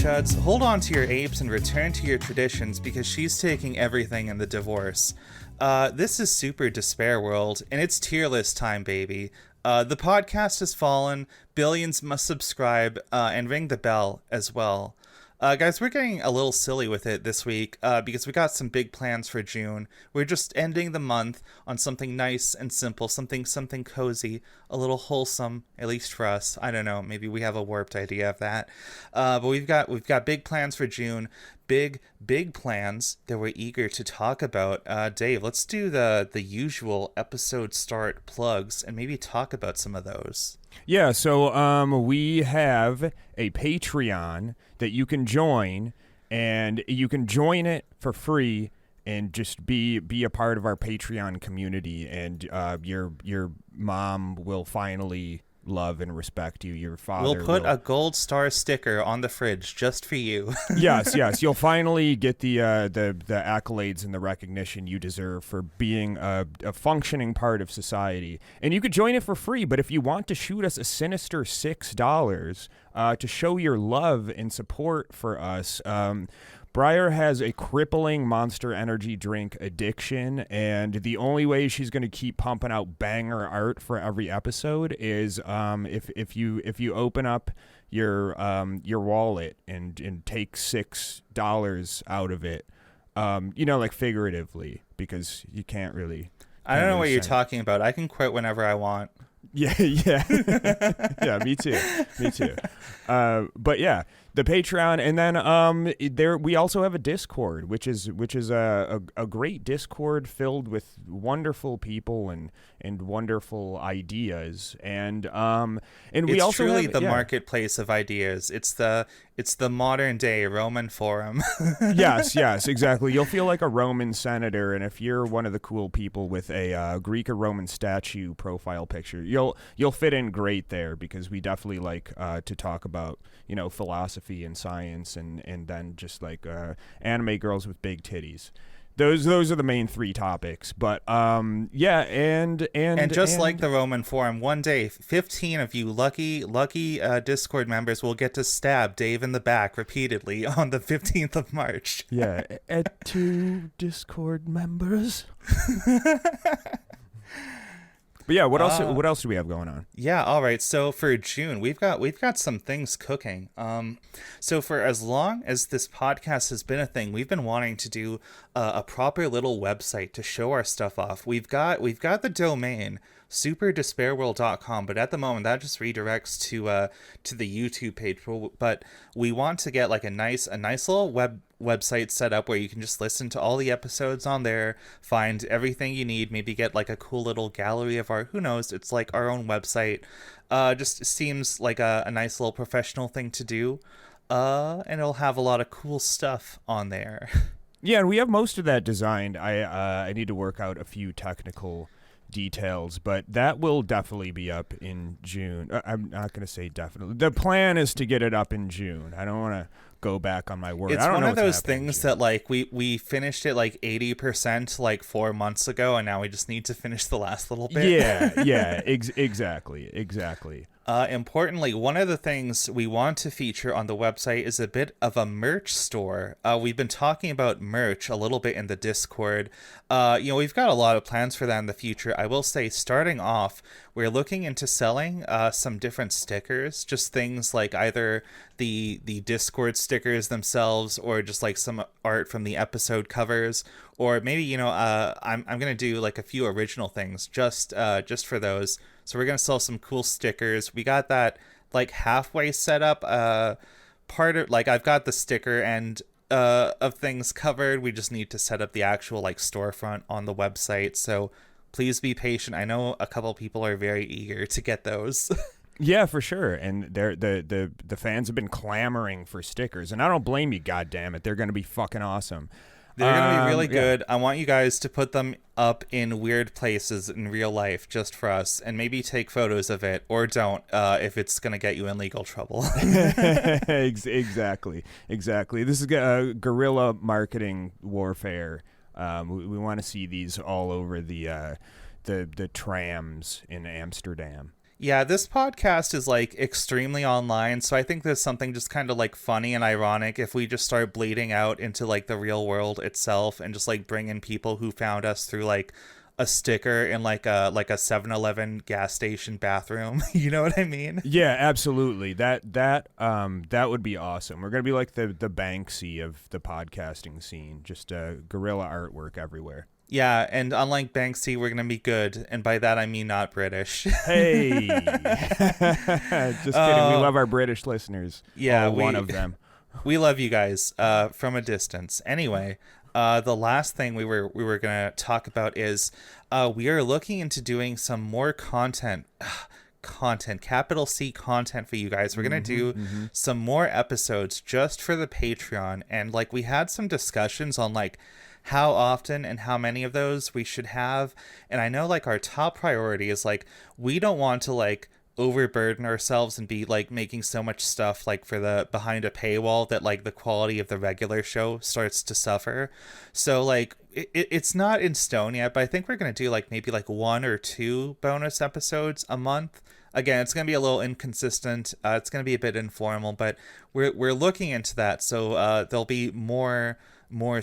Chuds, hold on to your apes and return to your traditions because she's taking everything in the divorce. This is Super Despair World, and it's tier list time, baby. The podcast has fallen, billions must subscribe, and ring the bell as well. Guys, we're getting a little silly with it this week because we got some big plans for June. We're just ending the month on something nice and simple, something cozy, a little wholesome, at least for us. I don't know, maybe we have a warped idea of that. But we've got big plans for June, big plans that we're eager to talk about. Dave, let's do the usual episode start plugs and maybe talk about some of those. Yeah, so we have a Patreon that you can join, and you can join it for free and just be a part of our Patreon community, and your mom will finally love and respect you. Your father we'll put a gold star sticker on the fridge just for you. yes, you'll finally get the accolades and the recognition you deserve for being a functioning part of society. And you could join it for free, but if you want to shoot us a sinister $6 to show your love and support for us, Briar has a crippling Monster Energy drink addiction, and the only way she's going to keep pumping out banger art for every episode is if you open up your wallet and take $6 out of it, like figuratively, because you can't really. I don't know what you're talking about. I can quit whenever I want. Yeah. Yeah, me too. But yeah, the Patreon, and then we also have a Discord, which is a great Discord filled with wonderful people and wonderful ideas, and we also truly have the marketplace of ideas. It's the modern day Roman Forum. yes, exactly. You'll feel like a Roman senator, and if you're one of the cool people with a Greek or Roman statue profile picture, you'll fit in great there, because we definitely like to talk about philosophy and science, and then just like anime girls with big titties. Those are the main three topics, but and just like the Roman Forum, one day 15 of you lucky Discord members will get to stab Dave in the back repeatedly on the 15th of March. Yeah, at 2 Discord members. But yeah, what else do we have going on? Yeah, all right. So for June, we've got some things cooking. So for as long as this podcast has been a thing, we've been wanting to do a proper little website to show our stuff off. We've got the domain superdespairworld.com, but at the moment that just redirects to the YouTube page. But we want to get like a nice little website set up where you can just listen to all the episodes on there, find everything you need, maybe get like a cool little gallery of art. Who knows? It's like our own website. Just seems like a nice little professional thing to do. And it'll have a lot of cool stuff on there. Yeah, and we have most of that designed. I need to work out a few technical details, but that will definitely be up in June. I'm not going to say definitely. The plan is to get it up in June. I don't want to go back on my word. It's one of those things that like we finished it like 80% like 4 months ago, and now we just need to finish the last little bit. Yeah, exactly. Importantly, one of the things we want to feature on the website is a bit of a merch store. We've been talking about merch a little bit in the Discord. We've got a lot of plans for that in the future. I will say, starting off, we're looking into selling some different stickers, just things like either the Discord stickers themselves, or just like some art from the episode covers, or maybe I'm gonna do like a few original things just for those. So we're gonna sell some cool stickers. We got that like halfway set up. Part of like I've got the sticker end of things covered. We just need to set up the actual like storefront on the website. So please be patient. I know a couple people are very eager to get those. Yeah, for sure. And the fans have been clamoring for stickers, and I don't blame you. God damn it, they're gonna be fucking awesome. They're going to be really good. Yeah. I want you guys to put them up in weird places in real life just for us, and maybe take photos of it, or don't if it's going to get you in legal trouble. Exactly. This is guerrilla marketing warfare. We want to see these all over the trams in Amsterdam. Yeah, this podcast is like extremely online, so I think there's something just kind of like funny and ironic if we just start bleeding out into like the real world itself and just like bring in people who found us through like a sticker in like a 7-Eleven gas station bathroom. You know what I mean? Yeah, absolutely. That would be awesome. We're gonna be like the Banksy of the podcasting scene, just guerrilla artwork everywhere. Yeah, and unlike Banksy, we're gonna be good, and by that I mean not British. Hey, just kidding. We love our British listeners. Yeah, one of them. We love you guys from a distance. Anyway, the last thing we were gonna talk about is we are looking into doing some more content, capital C content for you guys. We're gonna do some more episodes just for the Patreon, and like we had some discussions on like how often and how many of those we should have. And I know like our top priority is like we don't want to like overburden ourselves and be like making so much stuff like for the behind a paywall that like the quality of the regular show starts to suffer. So like it's not in stone yet, but I think we're going to do like maybe like 1 or 2 bonus episodes a month. Again, it's going to be a little inconsistent. It's going to be a bit informal, but we're looking into that. So there'll be more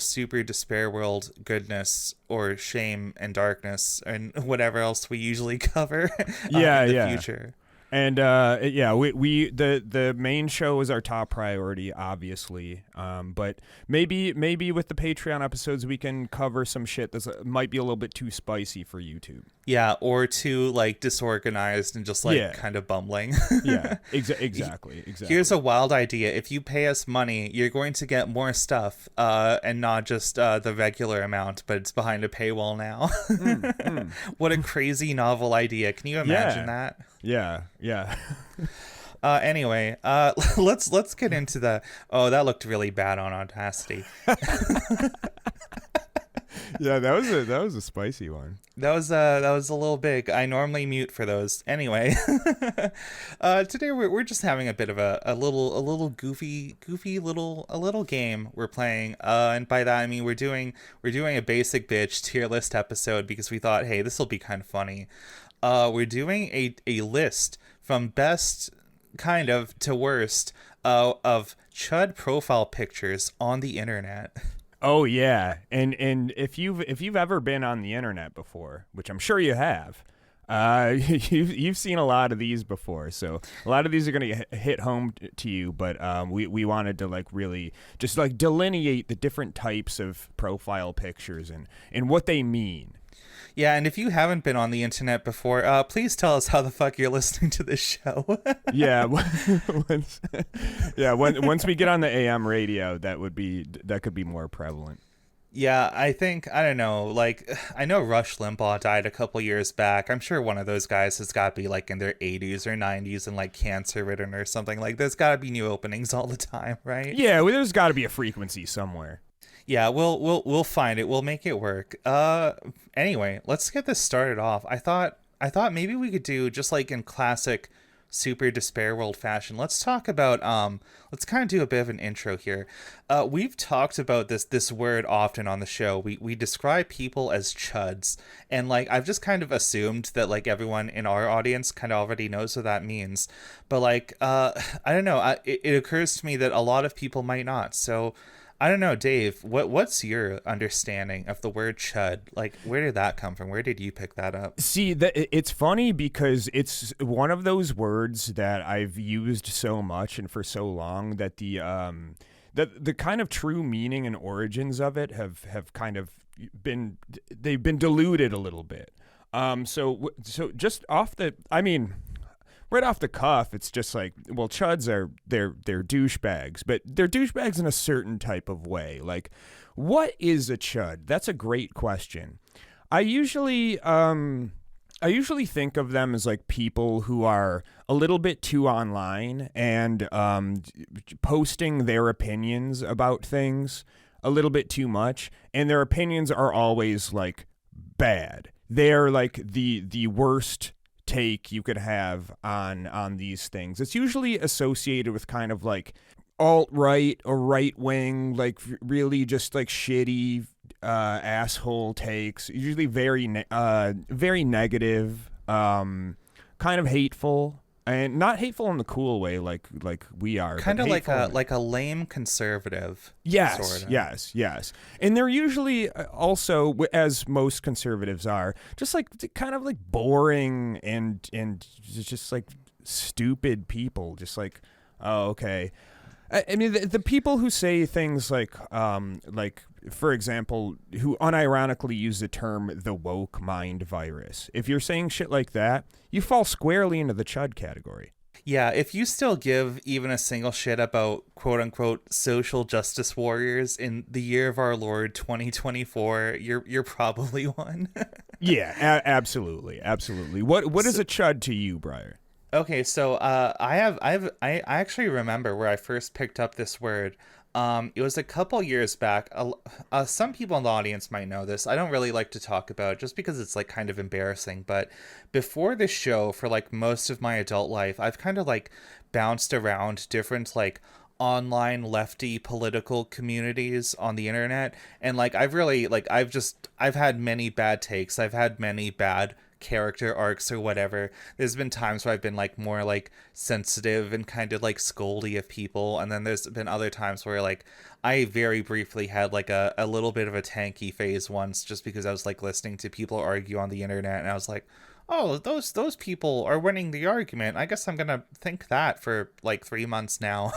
super despair world goodness or shame and darkness and whatever else we usually cover in the future. And we the main show is our top priority, obviously. But maybe with the Patreon episodes we can cover some shit that might be a little bit too spicy for YouTube. Yeah, or too like disorganized and just like kind of bumbling. Yeah, exactly. Here's a wild idea. If you pay us money, you're going to get more stuff, and not just the regular amount, but it's behind a paywall now. What a crazy novel idea. Can you imagine that? Yeah. Anyway, let's get into the. Oh, that looked really bad on Audacity. Yeah, that was a spicy one. That was a little big. I normally mute for those. Anyway, today we're just having a bit of a little goofy little game we're playing. And by that I mean we're doing a basic bitch tier list episode because we thought, hey, this will be kind of funny. We're doing a list from best kind of to worst of Chud profile pictures on the internet. Oh yeah, and if you've ever been on the internet before, which I'm sure you have, you've seen a lot of these before. So a lot of these are gonna hit home to you. But we wanted to like really just like delineate the different types of profile pictures and what they mean. Yeah, and if you haven't been on the internet before, please tell us how the fuck you're listening to this show. Yeah, once we get on the AM radio, that could be more prevalent. Yeah, I don't know, like, I know Rush Limbaugh died a couple years back. I'm sure one of those guys has got to be, like, in their 80s or 90s and, like, cancer-ridden or something. Like, there's got to be new openings all the time, right? Yeah, well, there's got to be a frequency somewhere. Yeah, we'll find it. We'll make it work. Anyway, let's get this started off. I thought maybe we could do just like in classic super despair world fashion. Let's talk about let's kind of do a bit of an intro here. We've talked about this word often on the show. We describe people as chuds, and like I've just kind of assumed that like everyone in our audience kind of already knows what that means. But like I don't know, it occurs to me that a lot of people might not. So I don't know, Dave, what's your understanding of the word chud? Like, where did that come from? Where did you pick that up? See, it's funny because it's one of those words that I've used so much and for so long that the kind of true meaning and origins of it have kind of been diluted a little bit. So just right off the cuff, it's just like, well, chuds they're douchebags, but they're douchebags in a certain type of way. Like, what is a chud? That's a great question. I usually think of them as like people who are a little bit too online and posting their opinions about things a little bit too much, and their opinions are always like bad. They're like the worst take you could have on these things. It's usually associated with kind of like alt-right or right-wing, like really just like shitty asshole takes, usually very negative, kind of hateful. And not hateful in the cool way, like we are, Kind but of hateful like a lame conservative. Yes, sort of. yes. And they're usually also, as most conservatives are, just like kind of like boring and just like stupid people. Just like, oh, okay. I mean, the people who say things like, for example, who unironically use the term the woke mind virus. If you're saying shit like that, you fall squarely into the Chud category. Yeah, if you still give even a single shit about quote unquote social justice warriors in the year of our Lord 2024, you're probably one. Yeah, absolutely. What is a Chud to you, Briar? Okay, so I actually remember where I first picked up this word. It was a couple years back. Some people in the audience might know this. I don't really like to talk about it just because it's like kind of embarrassing. But before this show, for like most of my adult life, I've kind of like bounced around different like online lefty political communities on the internet, and like I've really like I've had many bad takes. I've had many bad character arcs or whatever. There's been times where I've been like more like sensitive and kind of like scoldy of people, and then there's been other times where like I very briefly had like a little bit of a tanky phase once, just because I was like listening to people argue on the internet, and I was like, oh, those people are winning the argument. I guess I'm gonna think that for like 3 months now.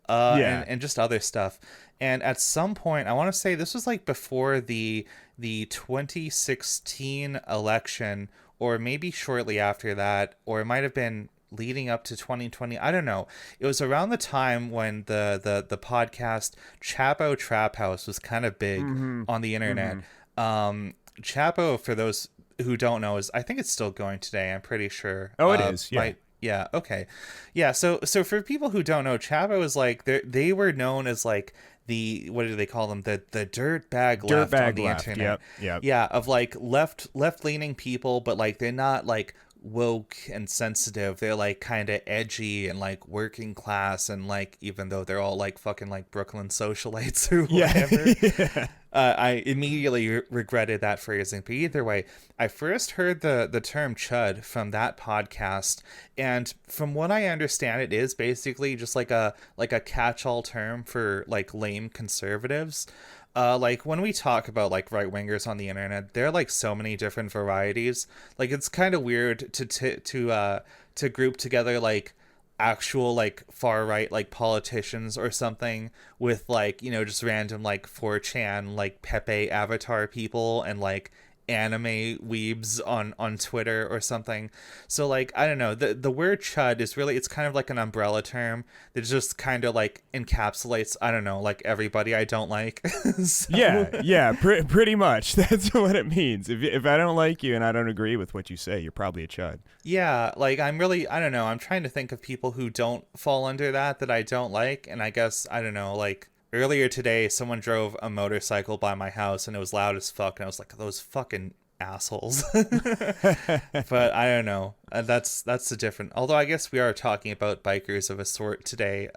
And just other stuff. And at some point, I want to say this was like before the 2016 election, or maybe shortly after that, or it might have been leading up to 2020. I don't know. It was around the time when the podcast Chapo Trap House was kind of big on the internet. Chapo, for those who don't know, is, I think it's still going today. I'm pretty sure. Oh, it is. Yeah. Yeah. Okay. Yeah. So for people who don't know, Chapo is like they were known as like the, what do they call them? The dirt bag left on the internet. Yep. Yeah. Of like left leaning people, but like they're not like woke and sensitive. They're like kind of edgy and like working class, and like even though they're all like fucking like Brooklyn socialites or whatever. Yeah. I immediately regretted that phrasing. But either way, I first heard the term chud from that podcast, and from what I understand, it is basically just like a catch-all term for like lame conservatives. Like when we talk about like right wingers on the internet, there are like so many different varieties. Like it's kind of weird to group together like actual like far right like politicians or something with like, you know, just random like 4chan like Pepe avatar people and like anime weebs on Twitter or something. So like I don't know, the word chud is really, it's kind of like an umbrella term that just kind of like encapsulates, I don't know, like everybody I don't like. So, pretty much that's what it means. If I don't like you and I don't agree with what you say, you're probably a chud. Yeah, like I'm really, I don't know, I'm trying to think of people who don't fall under that I don't like, and I guess, I don't know, like earlier today, someone drove a motorcycle by my house and it was loud as fuck, and I was like, those fucking assholes. But I don't know. That's a different. Although I guess we are talking about bikers of a sort today.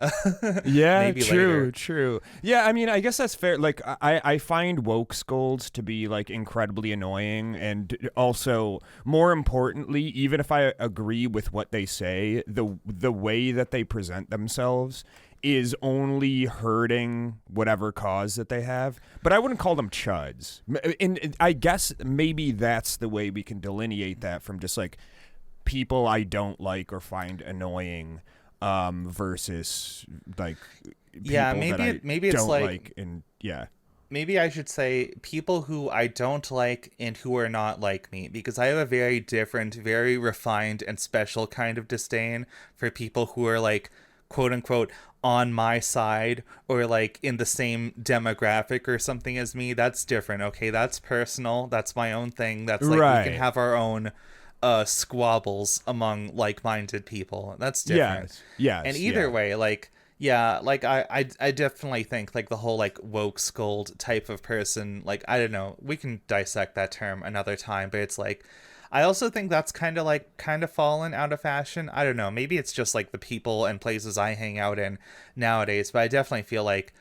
Yeah, maybe later. true. Yeah, I mean, I guess that's fair. Like, I find woke scolds to be like incredibly annoying, and also more importantly, even if I agree with what they say, the way that they present themselves is only hurting whatever cause that they have. But I wouldn't call them chuds. And I guess maybe that's the way we can delineate that from just like people I don't like or find annoying versus like people maybe it's don't like and yeah. Maybe I should say people who I don't like and who are not like me, because I have a very different, very refined and special kind of disdain for people who are like quote unquote on my side or like in the same demographic or something as me. That's different. Okay, that's personal. That's my own thing. That's like right. We can have our own squabbles among like-minded people. That's different. Yes. And either way, like yeah, like I definitely think like the whole like woke scold type of person, like I don't know, we can dissect that term another time, but it's like I also think that's kind of fallen out of fashion. I don't know. Maybe it's just like the people and places I hang out in nowadays, but I definitely feel like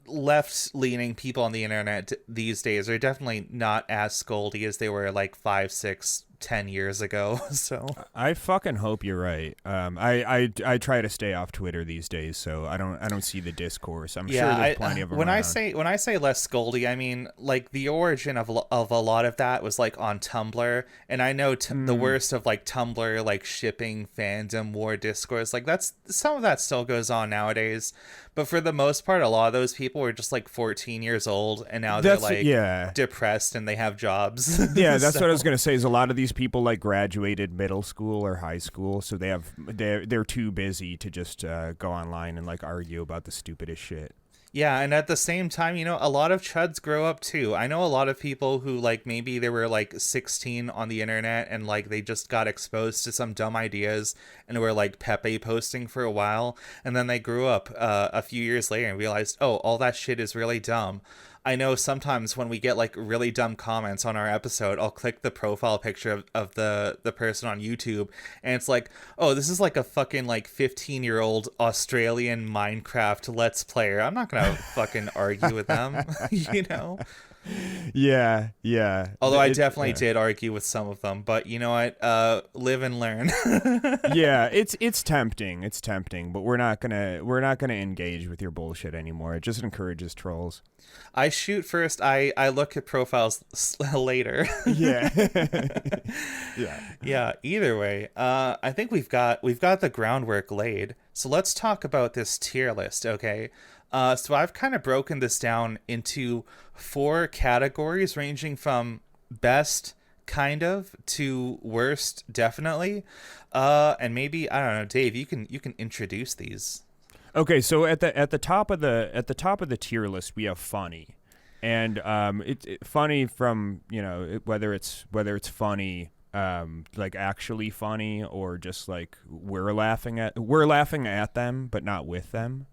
left-leaning people on the internet these days are definitely not as scoldy as they were like 5, 6, 10 years ago. So I fucking hope you're right. I try to stay off Twitter these days, so I don't see the discourse. I'm sure there's plenty of them when around. when I say less scoldy, I mean like the origin of a lot of that was like on Tumblr, and I know the worst of like Tumblr like shipping fandom war discourse, like that's some of that still goes on nowadays, but for the most part, a lot of those people were just like 14 years old, and now they're like depressed and they have jobs. Yeah, that's what I was gonna say. Is a lot of these people like graduated middle school or high school, so they're too busy to just go online and like argue about the stupidest shit. Yeah, and at the same time, you know, a lot of chuds grow up too. I know a lot of people who like maybe they were like 16 on the internet and like they just got exposed to some dumb ideas and were like Pepe posting for a while, and then they grew up a few years later and realized, oh, all that shit is really dumb. I know sometimes when we get like really dumb comments on our episode, I'll click the profile picture of the person on YouTube, and it's like, oh, this is like a fucking like 15-year-old Australian Minecraft Let's Player. I'm not gonna fucking argue with them, you know? Yeah. Although I definitely did argue with some of them, but you know what? Live and learn. Yeah, it's tempting. It's tempting, but we're not gonna engage with your bullshit anymore. It just encourages trolls. I shoot first. I look at profiles later. Yeah. Yeah. Either way, I think we've got the groundwork laid. So let's talk about this tier list, okay? So I've kind of broken this down into 4 categories, ranging from best, kind of, to worst, definitely. And maybe, I don't know, Dave, you can introduce these. Okay, so at the top of the tier list we have funny, and it's funny from, you know, whether it's funny, like actually funny, or just like we're laughing at them but not with them.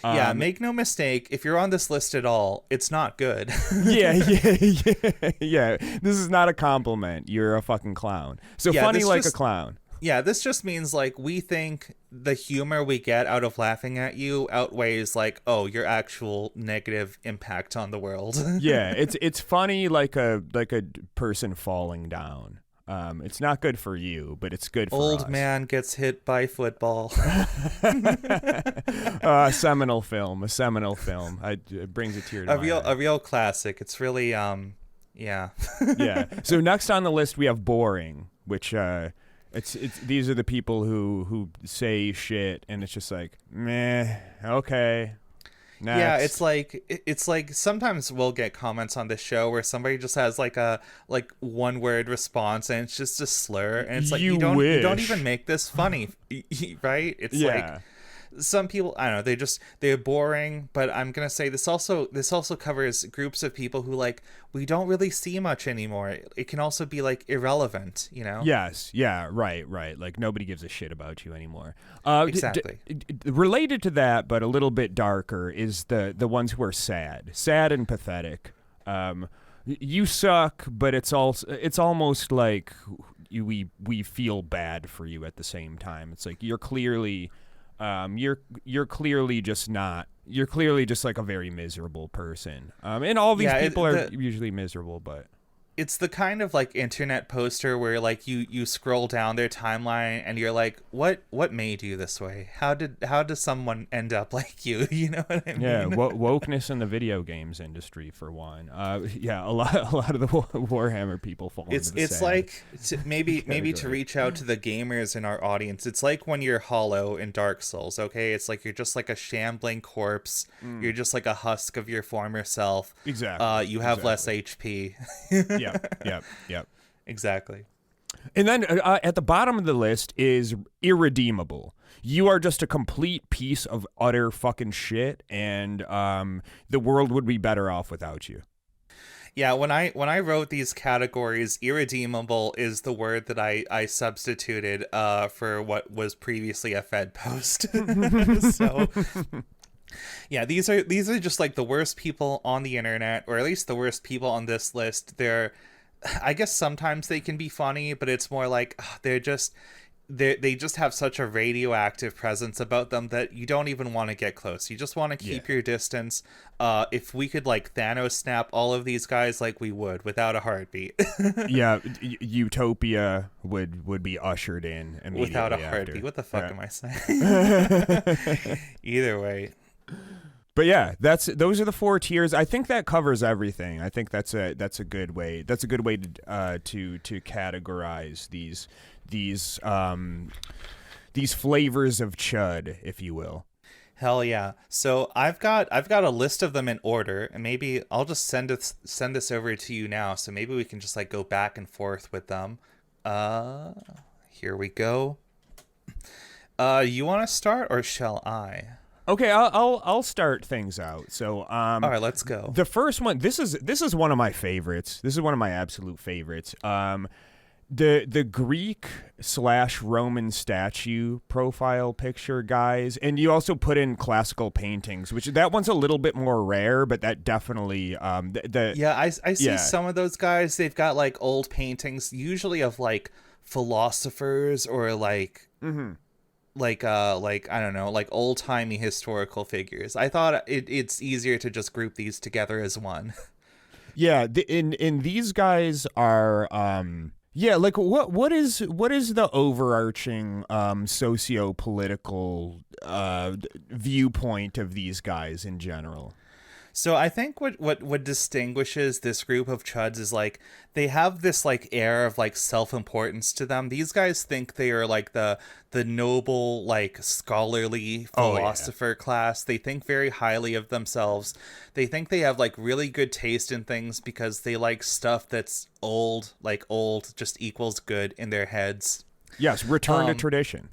Yeah, make no mistake, if you're on this list at all, it's not good. Yeah. This is not a compliment. You're a fucking clown. So yeah, funny like a clown. Yeah, this just means like we think the humor we get out of laughing at you outweighs like, oh, your actual negative impact on the world. Yeah, it's funny like a person falling down. It's not good for you, but it's good for us. Old man gets hit by football. A seminal film. It brings a tear to my eye. A real classic. It's really yeah. Yeah. So next on the list we have boring, which it's these are the people who say shit and it's just like, meh, okay. Next. Yeah, it's like sometimes we'll get comments on this show where somebody just has like a one word response and it's just a slur, and it's like you don't even make this funny, right? It's like some people, I don't know, they're boring, but I'm gonna say this also covers groups of people who like we don't really see much anymore. It can also be like irrelevant, you know? Yes, yeah, right. Like nobody gives a shit about you anymore. Exactly. Related to that, but a little bit darker, is the ones who are sad and pathetic. You suck, but it's almost like we feel bad for you at the same time. It's like you're clearly just like a very miserable person. And all these people are usually miserable, but it's the kind of like internet poster where like you scroll down their timeline and you're like, what made you this way? How did someone end up like you? You know what I mean? Yeah, wokeness in the video games industry for one. Yeah, a lot of the Warhammer people fall into the It's sad like maybe to reach out to the gamers in our audience. It's like when you're Hollow in Dark Souls, okay? It's like you're just like a shambling corpse. You're just like a husk of your former self. Exactly. You have less HP. Yep. Exactly. And then at the bottom of the list is irredeemable. You are just a complete piece of utter fucking shit, and the world would be better off without you. Yeah, when I wrote these categories, irredeemable is the word that I substituted for what was previously a Fed post. So yeah, these are just like the worst people on the internet, or at least the worst people on this list. I guess sometimes they can be funny, but it's more like they're just they just have such a radioactive presence about them that you don't even want to get close. You just want to Yeah. keep your distance. If we could like Thanos snap all of these guys, like we would without a heartbeat. Yeah, utopia would be ushered in Without a immediately heartbeat. after. What the fuck Yeah. am I saying? Either way. But yeah, those are the 4 tiers. I think that covers everything. I think that's a good way. That's a good way to categorize these flavors of chud, if you will. Hell yeah. So I've got a list of them in order, and maybe I'll just send this over to you now, so maybe we can just like go back and forth with them. Here we go. You want to start or shall I? Okay, I'll start things out. So All right, let's go. the first one, this is one of my favorites. This is one of my absolute favorites. The Greek/Roman statue profile picture, guys, and you also put in classical paintings, which that one's a little bit more rare, but that definitely Yeah, I see some of those guys. They've got like old paintings, usually of like philosophers or like like I don't know, like old-timey historical figures. I thought it's easier to just group these together as one. Yeah, in these guys are yeah, like what is the overarching socio-political viewpoint of these guys in general? So I think what distinguishes this group of chuds is like they have this like air of like self-importance to them. These guys think they are like the noble like scholarly philosopher class. They think very highly of themselves. They think they have like really good taste in things because they like stuff that's old, like old just equals good in their heads. Yes, return to tradition.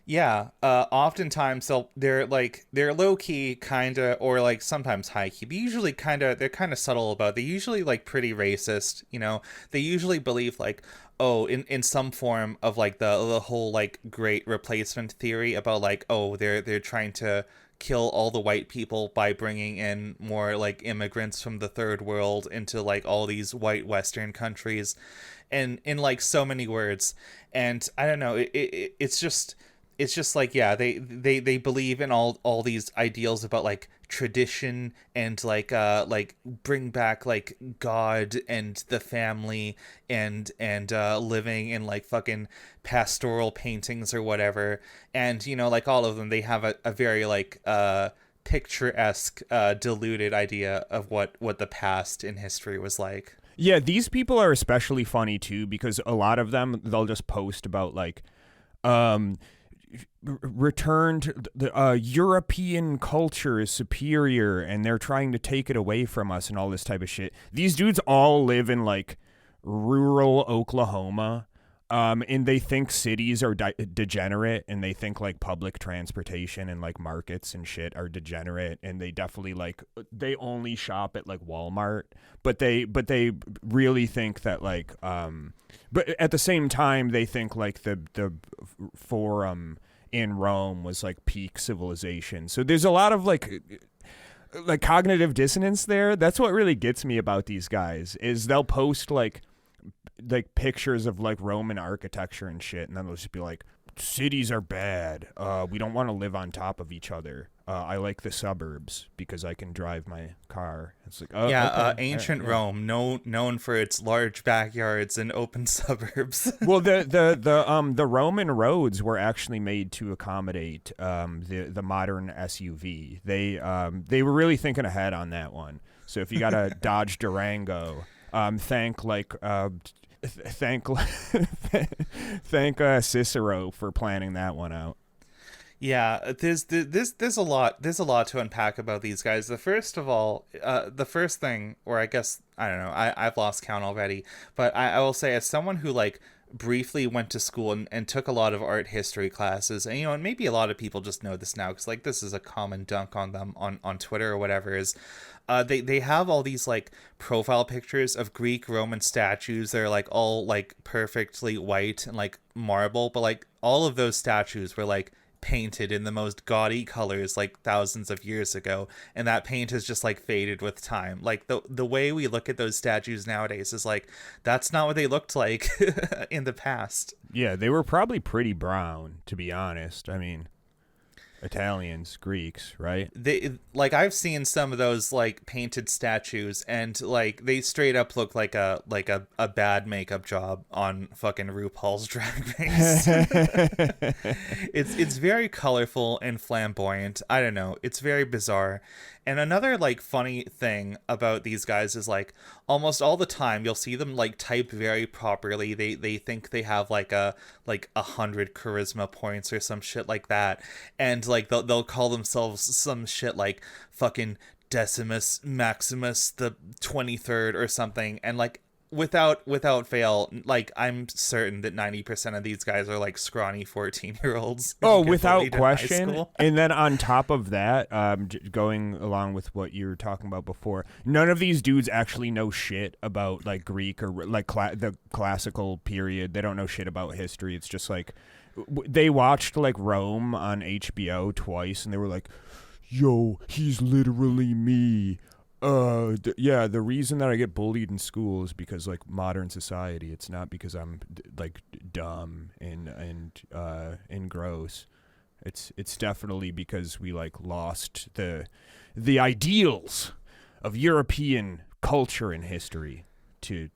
Yeah, oftentimes they're low key kind of, or like sometimes high key, but usually they're kind of subtle about it. They usually like pretty racist, you know. They usually believe like, oh, in some form of like the whole like great replacement theory about like, oh, they're trying to kill all the white people by bringing in more like immigrants from the third world into like all these white Western countries, and in like so many words. And I don't know, it's just like, yeah, they believe in all these ideals about like tradition and like bring back like God and the family and living in like fucking pastoral paintings or whatever. And you know, like all of them, they have a very like picturesque diluted idea of what the past in history was like. Yeah, these people are especially funny too because a lot of them, they'll just post about like returned the European culture is superior and they're trying to take it away from us and all this type of shit. These dudes all live in like rural Oklahoma, and they think cities are degenerate, and they think like public transportation and like markets and shit are degenerate, and they definitely like they only shop at like Walmart, but they really think that like but at the same time they think like the forum in Rome was like peak civilization. So there's a lot of like cognitive dissonance there. That's what really gets me about these guys is they'll post like pictures of like Roman architecture and shit, and then they'll just be like, cities are bad. We don't want to live on top of each other. I like the suburbs because I can drive my car. It's like, oh, yeah, okay. ancient Rome, known for its large backyards and open suburbs. Well, the Roman roads were actually made to accommodate the modern SUV. They were really thinking ahead on that one. So if you got a Dodge Durango, thank Cicero for planning that one out. Yeah, there's a lot to unpack about these guys. The first thing, or I guess I don't know, I've lost count already, but I will say, as someone who like briefly went to school and took a lot of art history classes, and you know, and maybe a lot of people just know this now because like this is a common dunk on them on Twitter or whatever, is they have all these like profile pictures of Greek Roman statues. They're like all like perfectly white and like marble, but like all of those statues were like painted in the most gaudy colors like thousands of years ago, and that paint has just like faded with time. Like the way we look at those statues nowadays is like that's not what they looked like in the past. Yeah, they were probably pretty brown, to be honest. I mean, Italians, Greeks, right? They like I've seen some of those like painted statues, and like they straight up look like a bad makeup job on fucking RuPaul's Drag Race. It's very colorful and flamboyant. I don't know. It's very bizarre. And another like funny thing about these guys is like almost all the time you'll see them like type very properly. They think they have like 100 charisma points or some shit like that, and like they'll call themselves some shit like fucking Decimus Maximus the 23rd or something, and like without fail, like I'm certain that 90% of these guys are like scrawny 14-year-olds. Oh, without question. And then on top of that, going along with what you were talking about before, none of these dudes actually know shit about like Greek or like the classical period. They don't know shit about history. It's just like they watched like Rome on HBO twice, and they were like, "Yo, he's literally me." The reason that I get bullied in school is because like modern society. It's not because I'm like dumb and gross. It's definitely because we like lost the ideals of European culture and history to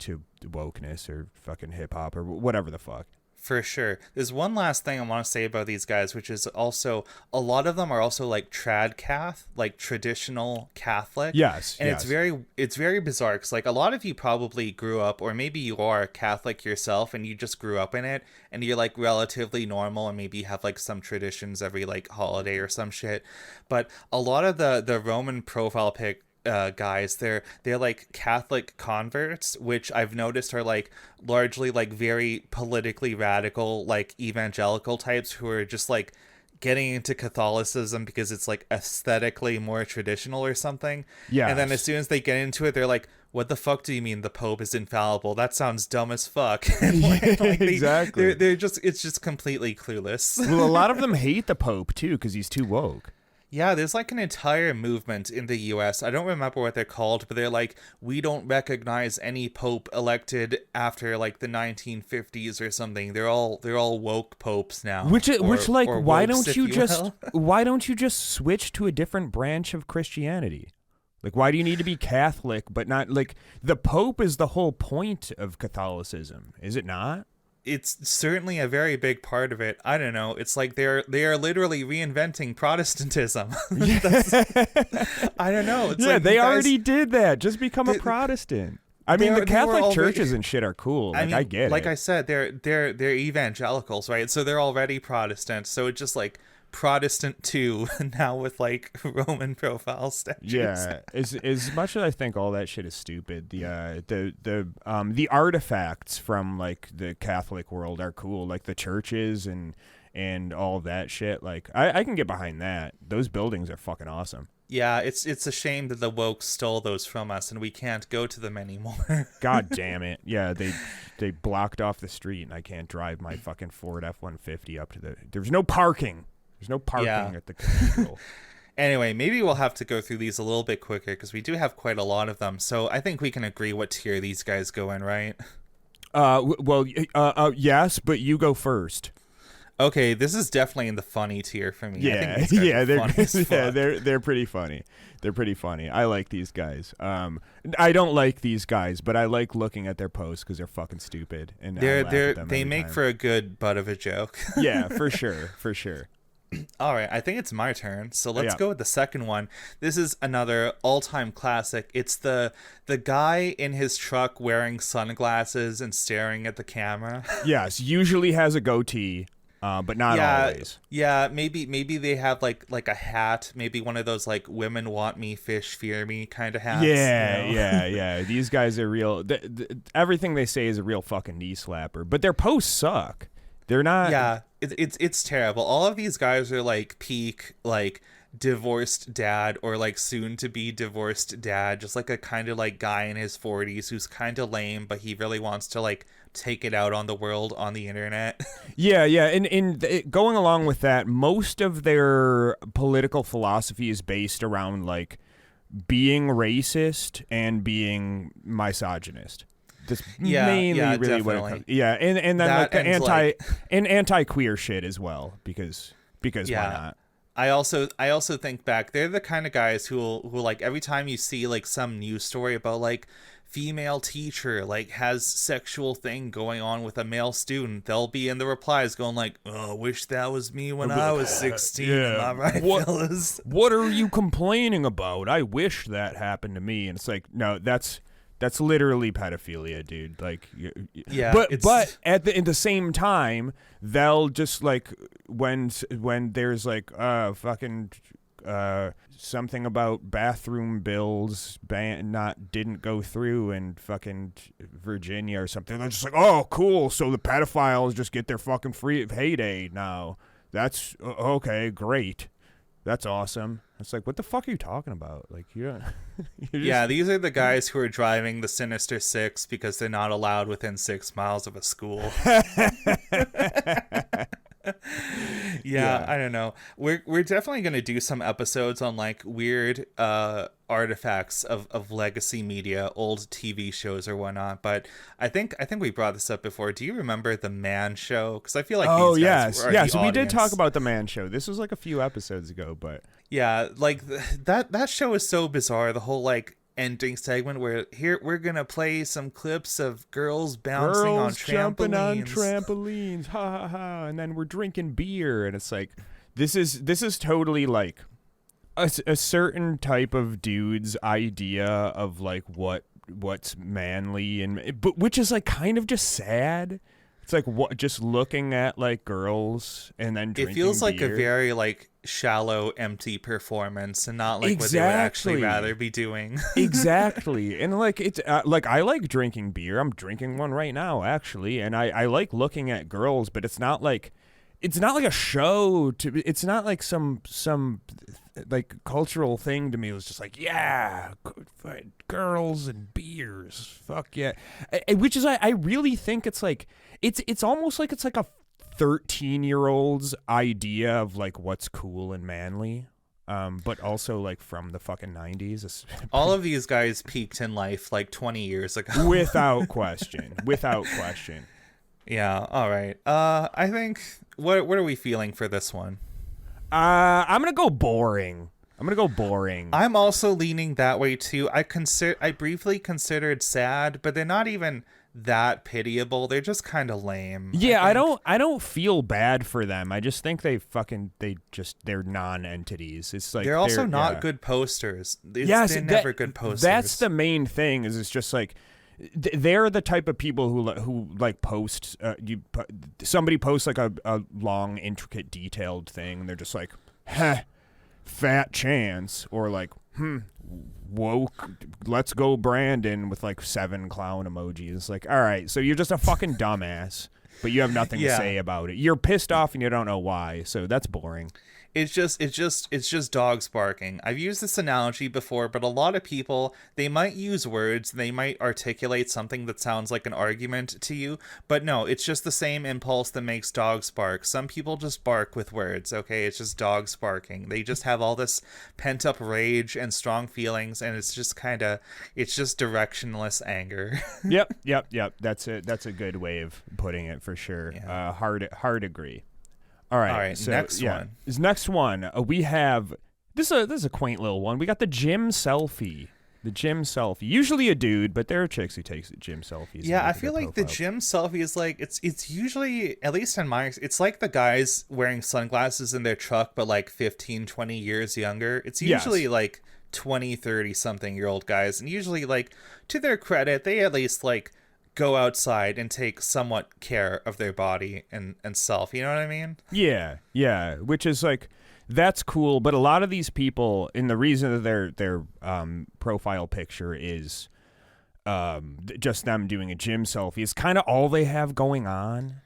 wokeness or fucking hip hop or whatever the fuck. For sure. There's one last thing I want to say about these guys, which is also a lot of them are also like trad cath, like traditional Catholic. Yes. And yes. it's very bizarre because like a lot of you probably grew up, or maybe you are Catholic yourself and you just grew up in it and you're like relatively normal and maybe have like some traditions every like holiday or some shit. But a lot of the Roman profile pic guys, they're like Catholic converts, which I've noticed are like largely like very politically radical, like evangelical types who are just like getting into Catholicism because it's like aesthetically more traditional or something. Yeah. And then as soon as they get into it, they're like, what the fuck do you mean the Pope is infallible? That sounds dumb as fuck. Exactly. They're just, it's just completely clueless. Well, a lot of them hate the Pope too because he's too woke. Yeah, there's like an entire movement in the US. I don't remember what they're called, but they're like, we don't recognize any pope elected after like the 1950s or something. They're all woke popes now. Why don't you just switch to a different branch of Christianity? Like, why do you need to be Catholic but not like the Pope is the whole point of Catholicism, is it not? It's certainly a very big part of it. I don't know. It's like they are literally reinventing Protestantism. I don't know. It's like they already did that. Just become a Protestant. I mean, the Catholic churches and shit are cool. Like, I get it. Like I said, they're evangelicals, right? So they're already Protestant. So it's just like Protestant 2 now with like Roman profile statues. Yeah, as much as I think all that shit is stupid, the artifacts from like the Catholic world are cool, like the churches and all that shit. Like I can get behind that. Those buildings are fucking awesome. Yeah, it's a shame that the woke stole those from us and we can't go to them anymore. God damn it. Yeah, they blocked off the street and I can't drive my fucking Ford F-150 up to there's no parking. There's no parking at the cathedral. Anyway, maybe we'll have to go through these a little bit quicker because we do have quite a lot of them. So I think we can agree what tier these guys go in, right? Yes, but you go first. Okay, this is definitely in the funny tier for me. Yeah, they're pretty funny. They're pretty funny. I like these guys. I don't like these guys, but I like looking at their posts because they're fucking stupid and they make for a good butt of a joke. Yeah, for sure. All right, I think it's my turn. So let's go with the second one. This is another all-time classic. It's the guy in his truck wearing sunglasses and staring at the camera. Yes, usually has a goatee. But not always. Yeah, maybe they have like a hat, maybe one of those like women want me, fish fear me kind of hats. Yeah. These guys are real. Everything they say is a real fucking knee slapper. But their posts suck. They're not. Yeah, it's terrible. All of these guys are like peak like divorced dad or like soon to be divorced dad, just like a kind of like guy in his 40s who's kind of lame, but he really wants to like take it out on the world on the internet. Yeah, yeah, and going along with that, most of their political philosophy is based around like being racist and being misogynist. That's mainly really definitely. what it comes. Yeah, and then That like the and, like, anti queer shit as well because why not? I also think back, they're the kind of guys who like every time you see like some news story about like female teacher like has sexual thing going on with a male student, they'll be in the replies going like, "Oh, wish that was me when I was 16." Am I right, fellas? What are you complaining about? I wish that happened to me. And it's like, no, that's literally pedophilia, dude. Like, Yeah, but in the same time, they'll just like when there's like fucking something about bathroom bills didn't go through in fucking Virginia or something. They're just like, oh, cool. So the pedophiles just get their fucking free heyday now. That's okay, great. That's awesome. It's like, what the fuck are you talking about? Like, yeah, these are the guys who are driving the Sinister Six because they're not allowed within 6 miles of a school. Yeah, I don't know. We're definitely gonna do some episodes on like weird artifacts of legacy media, old TV shows or whatnot. But I think we brought this up before. Do you remember the Man Show? Because I feel like these guys are the so we did audience. talk about the Man Show. This was like a few episodes ago, but yeah, like that show is so bizarre. The whole like ending segment where here we're gonna play some clips of girls bouncing on trampolines. Jumping on trampolines, ha ha ha, and then we're drinking beer, and it's like this is totally like a certain type of dude's idea of like what's manly, but which is like kind of just sad. It's like what just looking at like girls and then drinking beer. It feels like a very like shallow, empty performance, and not like what they would actually rather be doing. Exactly, and like it's like I like drinking beer. I'm drinking one right now, actually, and I like looking at girls, but it's not like a show. It's not like some like cultural thing to me. It was just like, yeah, girls and beers, fuck yeah. Which is I really think it's like it's almost like it's like a 13-year-old's idea of like what's cool and manly, but also like from the fucking 90s. All of these guys peaked in life like 20 years ago. without question. Yeah, all right. I think what are we feeling for this one? I'm gonna go boring. I'm also leaning that way too. I briefly considered sad, but they're not even that pitiable. They're just kind of lame. Yeah, I don't feel bad for them. I just think they're non-entities. It's like they're also not good posters. They're never good posters. That's the main thing. Is it's just like they're the type of people who like post. Somebody posts like a long, intricate, detailed thing, and they're just like, "Heh, fat chance," or like, woke, let's go Brandon, with like 7 clown emojis. It's like, all right, so you're just a fucking dumbass, but you have nothing to say about it. You're pissed off and you don't know why, so that's boring. It's just dogs barking. I've used this analogy before, but a lot of people, they might use words, they might articulate something that sounds like an argument to you, but no, it's just the same impulse that makes dogs bark. Some people just bark with words, okay? It's just dogs barking. They just have all this pent-up rage and strong feelings, and it's just directionless anger. Yep. That's a good way of putting it for sure. Yeah. Hard agree. All right. So, next one. This next one, we have this is a quaint little one. We got the gym selfie. The gym selfie. Usually a dude, but there are chicks who take gym selfies. Yeah, I feel like the gym selfie is like it's usually, at least in my, it's like the guys wearing sunglasses in their truck, but like 15, 20 years younger. It's usually like 20, 30 something year old guys, and usually, like, to their credit, they at least like go outside and take somewhat care of their body and self, you know what I mean? Yeah, which is like, that's cool, but a lot of these people, and the reason that their profile picture is just them doing a gym selfie, is kind of all they have going on.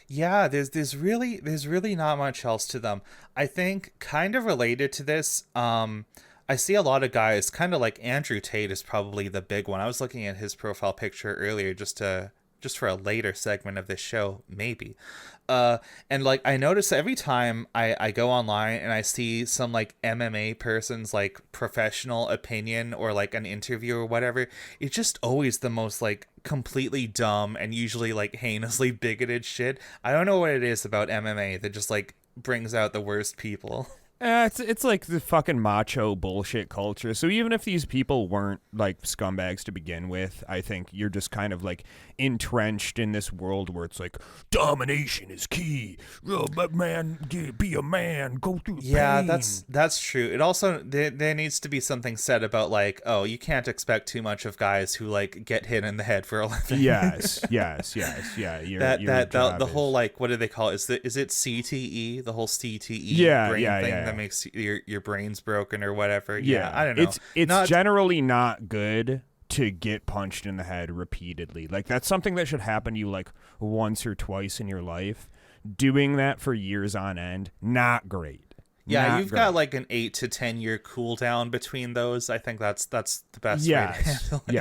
Yeah, there's really not much else to them. I think kind of related to this, I see a lot of guys kind of like Andrew Tate is probably the big one. I was looking at his profile picture earlier just for a later segment of this show, maybe. And like I notice every time I go online and I see some like MMA person's like professional opinion or like an interview or whatever, it's just always the most like completely dumb and usually like heinously bigoted shit. I don't know what it is about MMA that just like brings out the worst people. It's like the fucking macho bullshit culture. So even if these people weren't like scumbags to begin with, I think you're just kind of like entrenched in this world where it's like domination is key. Oh, but man, be a man, go through Yeah, pain. that's true. It also there needs to be something said about like, oh, you can't expect too much of guys who like get hit in the head for a living. Yes. Yeah. The whole like what do they call it? Is it CTE? The whole CTE brain thing that makes your brains broken or whatever. Yeah, I don't know. It's generally not good to get punched in the head repeatedly. Like that's something that should happen to you like once or twice in your life. Doing that for years on end, not great. Yeah, you've got like an 8 to 10 year cooldown between those. I think that's the best way to handle it.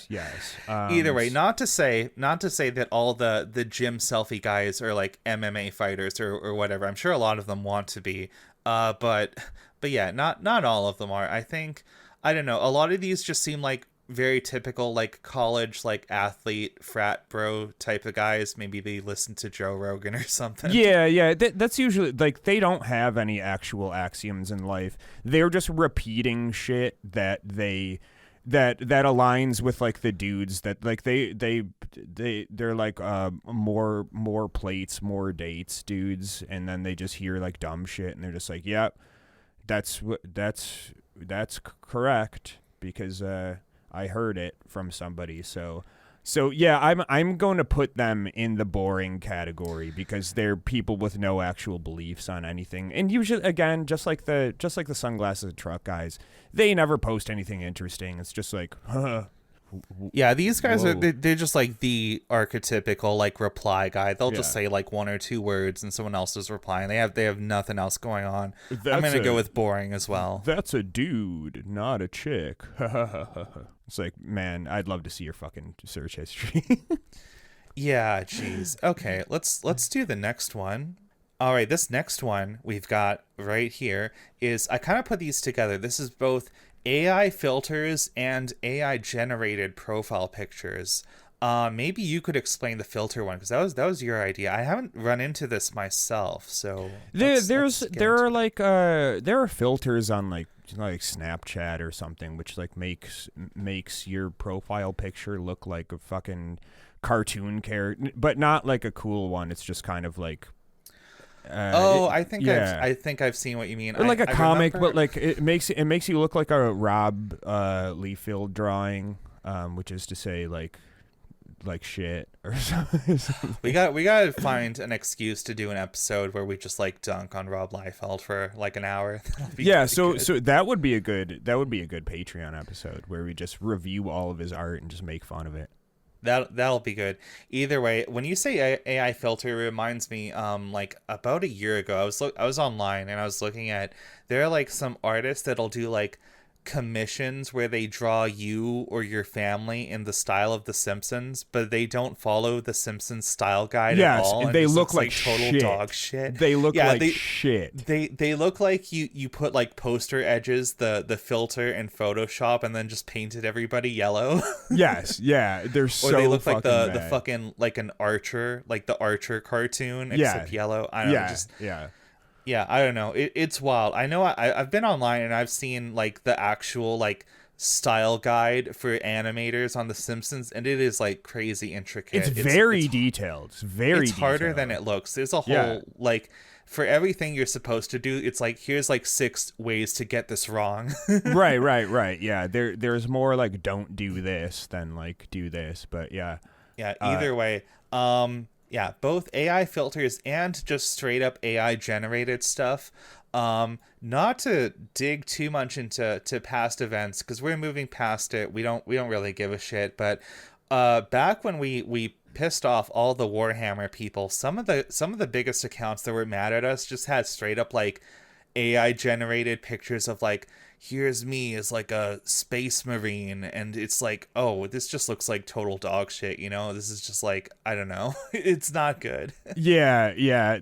Yes. Either way, not to say that all the gym selfie guys are like MMA fighters or whatever. I'm sure a lot of them want to be. But yeah, not all of them are. I think, I don't know, a lot of these just seem like very typical like college like athlete frat bro type of guys. Maybe they listen to Joe Rogan or something. Yeah. That's usually like they don't have any actual axioms in life. They're just repeating shit that that aligns with like the dudes that like they're like more plates, more dates dudes, and then they just hear like dumb shit and they're just like, yep, that's correct because I heard it from somebody. So yeah, I'm going to put them in the boring category because they're people with no actual beliefs on anything. And usually, again, just like the sunglasses truck guys, they never post anything interesting. It's just like, Yeah, these guys they're just like the archetypical like reply guy. They'll just say like one or two words and someone else is replying. They have nothing else going on. I'm gonna go with boring as well. That's a dude, not a chick. It's like, man, I'd love to see your fucking search history. Yeah, jeez. Okay, let's do the next one. All right, this next one we've got right here is I kind of put these together. This is both AI filters and AI generated profile pictures. Maybe you could explain the filter one because that was your idea. I haven't run into this myself, so there are filters on like Snapchat or something which like makes your profile picture look like a fucking cartoon character, but not like a cool one. It's just kind of like I think I've seen what you mean. Or like a comic, remember... but like it makes you look like a Rob Liefeld drawing, which is to say like shit or something. We gotta find an excuse to do an episode where we just like dunk on Rob Liefeld for like an hour. Yeah, so that would be a good Patreon episode where we just review all of his art and just make fun of it. That'll be good. Either way, when you say AI filter, it reminds me, like about a year ago, I was online and I was looking at, there are like some artists that'll do like commissions where they draw you or your family in the style of The Simpsons, but they don't follow the Simpsons style guide at all. And they look like total shit. Dog shit. They look shit. They look like you put like poster edges, the filter in Photoshop, and then just painted everybody yellow. Yes, yeah, they're so. Or they look like the bad. fucking like an Archer, like the Archer cartoon, except yellow. I don't know, yeah, I don't know. It's wild. I know I've been online and I've seen like the actual like style guide for animators on The Simpsons, and it is like crazy intricate. It's very detailed. It's very It's harder than it looks. There's a whole like for everything you're supposed to do, it's like here's like 6 ways to get this wrong. Right. Yeah, there's more like don't do this than like do this, but yeah. Yeah, either way. Yeah, both AI filters and just straight up AI generated stuff. Not to dig too much into past events because we're moving past it. We don't really give a shit. But back when we pissed off all the Warhammer people. Some of the biggest accounts that were mad at us just had straight up like AI generated pictures of like, here's me as like a space marine, and it's like, oh, this just looks like total dog shit, you know? This is just like, I don't know. It's not good. Yeah.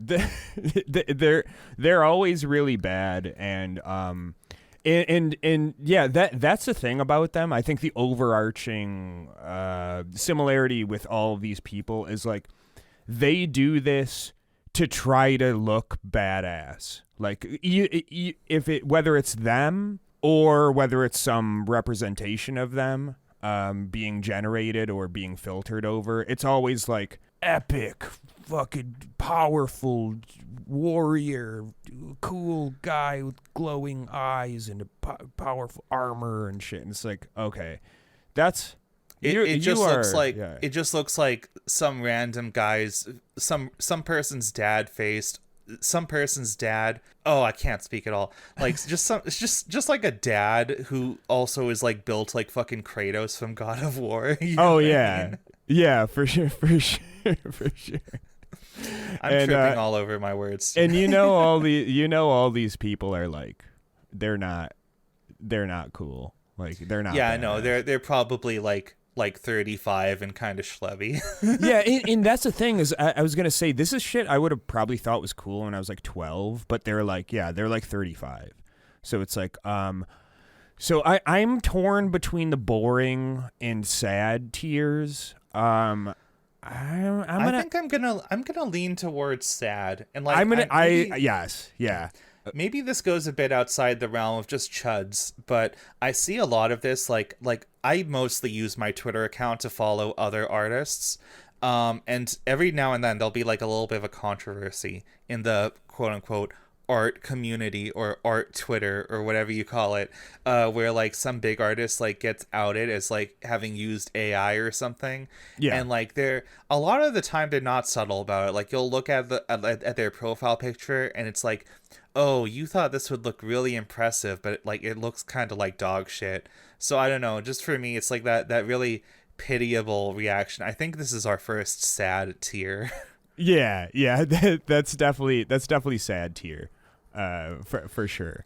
They're always really bad, and yeah, that's the thing about them. I think the overarching similarity with all of these people is like they do this to try to look badass. Like if it, whether it's them or whether it's some representation of them being generated or being filtered over, it's always like epic, fucking powerful warrior, cool guy with glowing eyes and a powerful armor and shit. And it's like, okay, that's it just looks like it just looks like some random guy's some person's dad faced some person's dad. Oh, I can't speak at all. Like it's just like a dad who also is like built like fucking Kratos from God of War. You know oh yeah, I mean? Yeah, for sure. I'm tripping all over my words. And all these people are like, they're not cool. Like they're not. Yeah, bad. I know. They're probably like 35 and kind of schlubby. Yeah, and that's the thing is I was gonna say this is shit I would have probably thought was cool when I was like 12, but they're like 35. So it's like so I'm torn between the boring and sad tiers. I think I'm gonna lean towards sad, and like yes, yeah. Maybe this goes a bit outside the realm of just chuds, but I see a lot of this. Like I mostly use my Twitter account to follow other artists, and every now and then there'll be like a little bit of a controversy in the quote unquote art community or art Twitter or whatever you call it, where like some big artist like gets outed as like having used AI or something. Yeah. And like they're a lot of the time they're not subtle about it. Like you'll look at at their profile picture and it's like, oh, you thought this would look really impressive, but like it looks kind of like dog shit. So I don't know. Just for me, it's like that really pitiable reaction. I think this is our first sad tier. Yeah, that's definitely sad tier. For sure.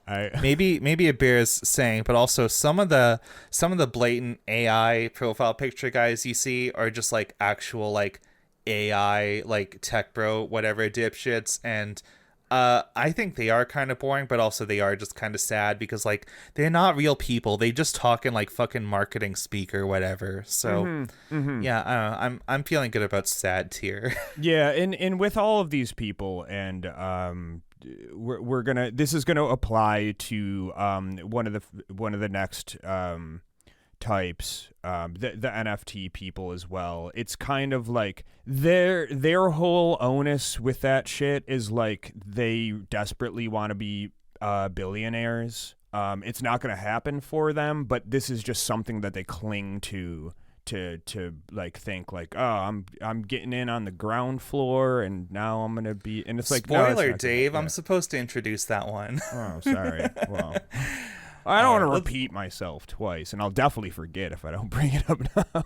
Maybe it bears saying, but also some of the blatant AI profile picture guys you see are just like actual like AI like tech bro whatever dipshits, and I think they are kind of boring, but also they are just kind of sad because like they're not real people. They just talk in like fucking marketing speak or whatever. So yeah, I don't know. I'm feeling good about sad tier. Yeah, and with all of these people, and this is gonna apply to one of the next types, the NFT people as well. It's kind of like their whole onus with that shit is like they desperately want to be billionaires. It's not going to happen for them, but this is just something that they cling to like think like, oh, I'm getting in on the ground floor and now I'm gonna be, and it's like, spoiler, no, Dave, I'm supposed to introduce that one. Oh, sorry. Well, I don't want to repeat myself twice, and I'll definitely forget if I don't bring it up now.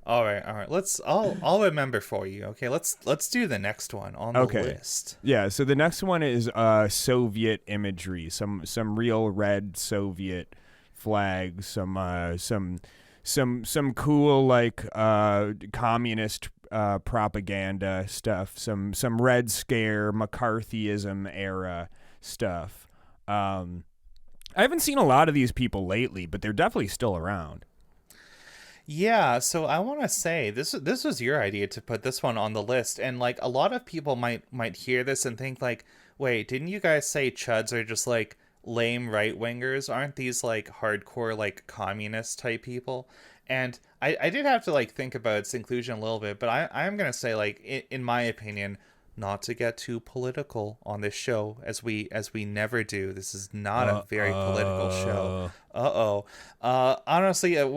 All right. I'll remember for you. Okay, let's do the next one on the list. Yeah, so the next one is Soviet imagery, some real red Soviet flags, some cool like communist propaganda stuff, some Red Scare McCarthyism era stuff. I haven't seen a lot of these people lately, but they're definitely still around. Yeah, so I want to say this was your idea to put this one on the list, and like a lot of people might hear this and think like, wait, didn't you guys say chuds are just like lame right wingers? Aren't these like hardcore like communist type people? And I did have to like think about its inclusion a little bit, but I'm gonna say like in my opinion, not to get too political on this show, as we never do. This is not a very political show. Honestly,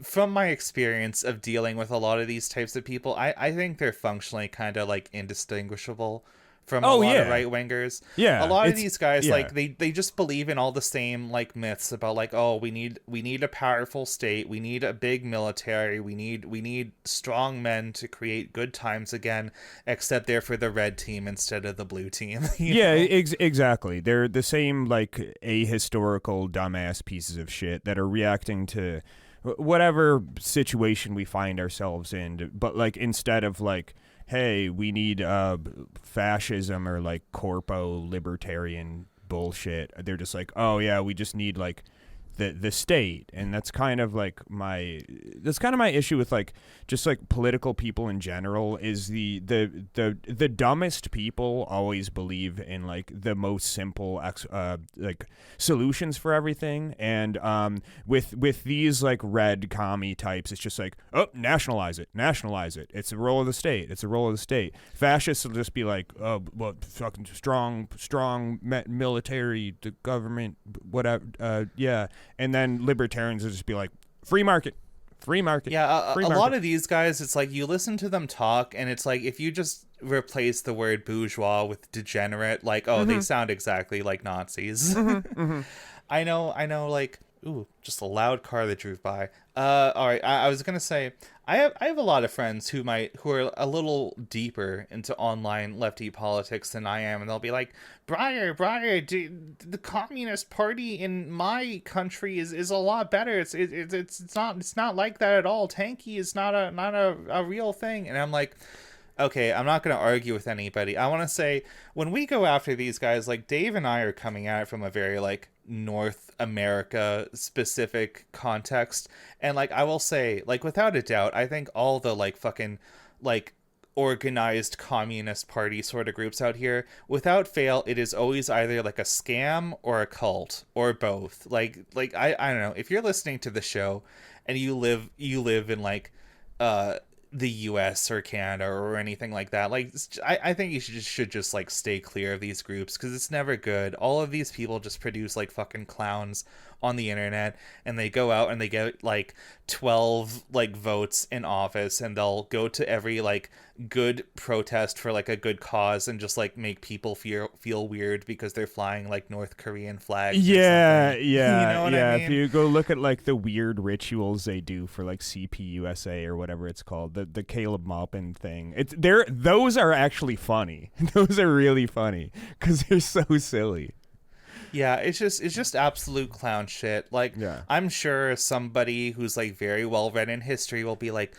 from my experience of dealing with a lot of these types of people, I think they're functionally kind of like indistinguishable from a Oh lot of yeah, right wingers. yeah. A lot of It's these guys, yeah. like they just believe in all the same like myths about like, oh, we need a powerful state, we need a big military, we need strong men to create good times again, except they're for the red team instead of the blue team. Yeah, exactly. They're the same like ahistorical dumbass pieces of shit that are reacting to whatever situation we find ourselves in, but like instead of like, hey, we need fascism or like corpo libertarian bullshit, they're just like, oh yeah, we just need like the state. And that's kind of my issue with like just like political people in general is the dumbest people always believe in like the most simple like solutions for everything. And with these like red commie types, it's just like, oh, nationalize it, it's a role of the state. Fascists will just be like, oh, well, fucking strong military, the government, whatever, yeah. And then libertarians will just be like, free market. Yeah, free a market. lot of these guys, it's like you listen to them talk, and it's like if you just replace the word bourgeois with degenerate, like, oh, they sound exactly like Nazis. I know, like, ooh, just a loud car that drove by. All right, I was gonna say, I have a lot of friends who are a little deeper into online lefty politics than I am, and they'll be like, Briar, the Communist Party in my country is a lot better. It's not like that at all. Tanky is not a real thing, and I'm like, okay, I'm not going to argue with anybody. I want to say, when we go after these guys, like, Dave and I are coming at it from a very, like, North America specific context. And, like, I will say, like, without a doubt, I think all the, like, fucking, like, organized communist party sort of groups out here, without fail, it is always either, like, a scam or a cult or both. Like I don't know. If you're listening to the show and you live in, like, the US or Canada or anything like that, like, I think you should just like stay clear of these groups, because it's never good. All of these people just produce like fucking clowns on the internet, and they go out and they get like 12 like votes in office, and they'll go to every like good protest for like a good cause and just like make people feel weird because they're flying like North Korean flags. Yeah, you know what I mean? If you go look at like the weird rituals they do for like CPUSA or whatever it's called, the Caleb Maupin thing, those are actually funny. Those are really funny because they're so silly. Yeah, it's just absolute clown shit. Like, yeah. I'm sure somebody who's like very well read in history will be like,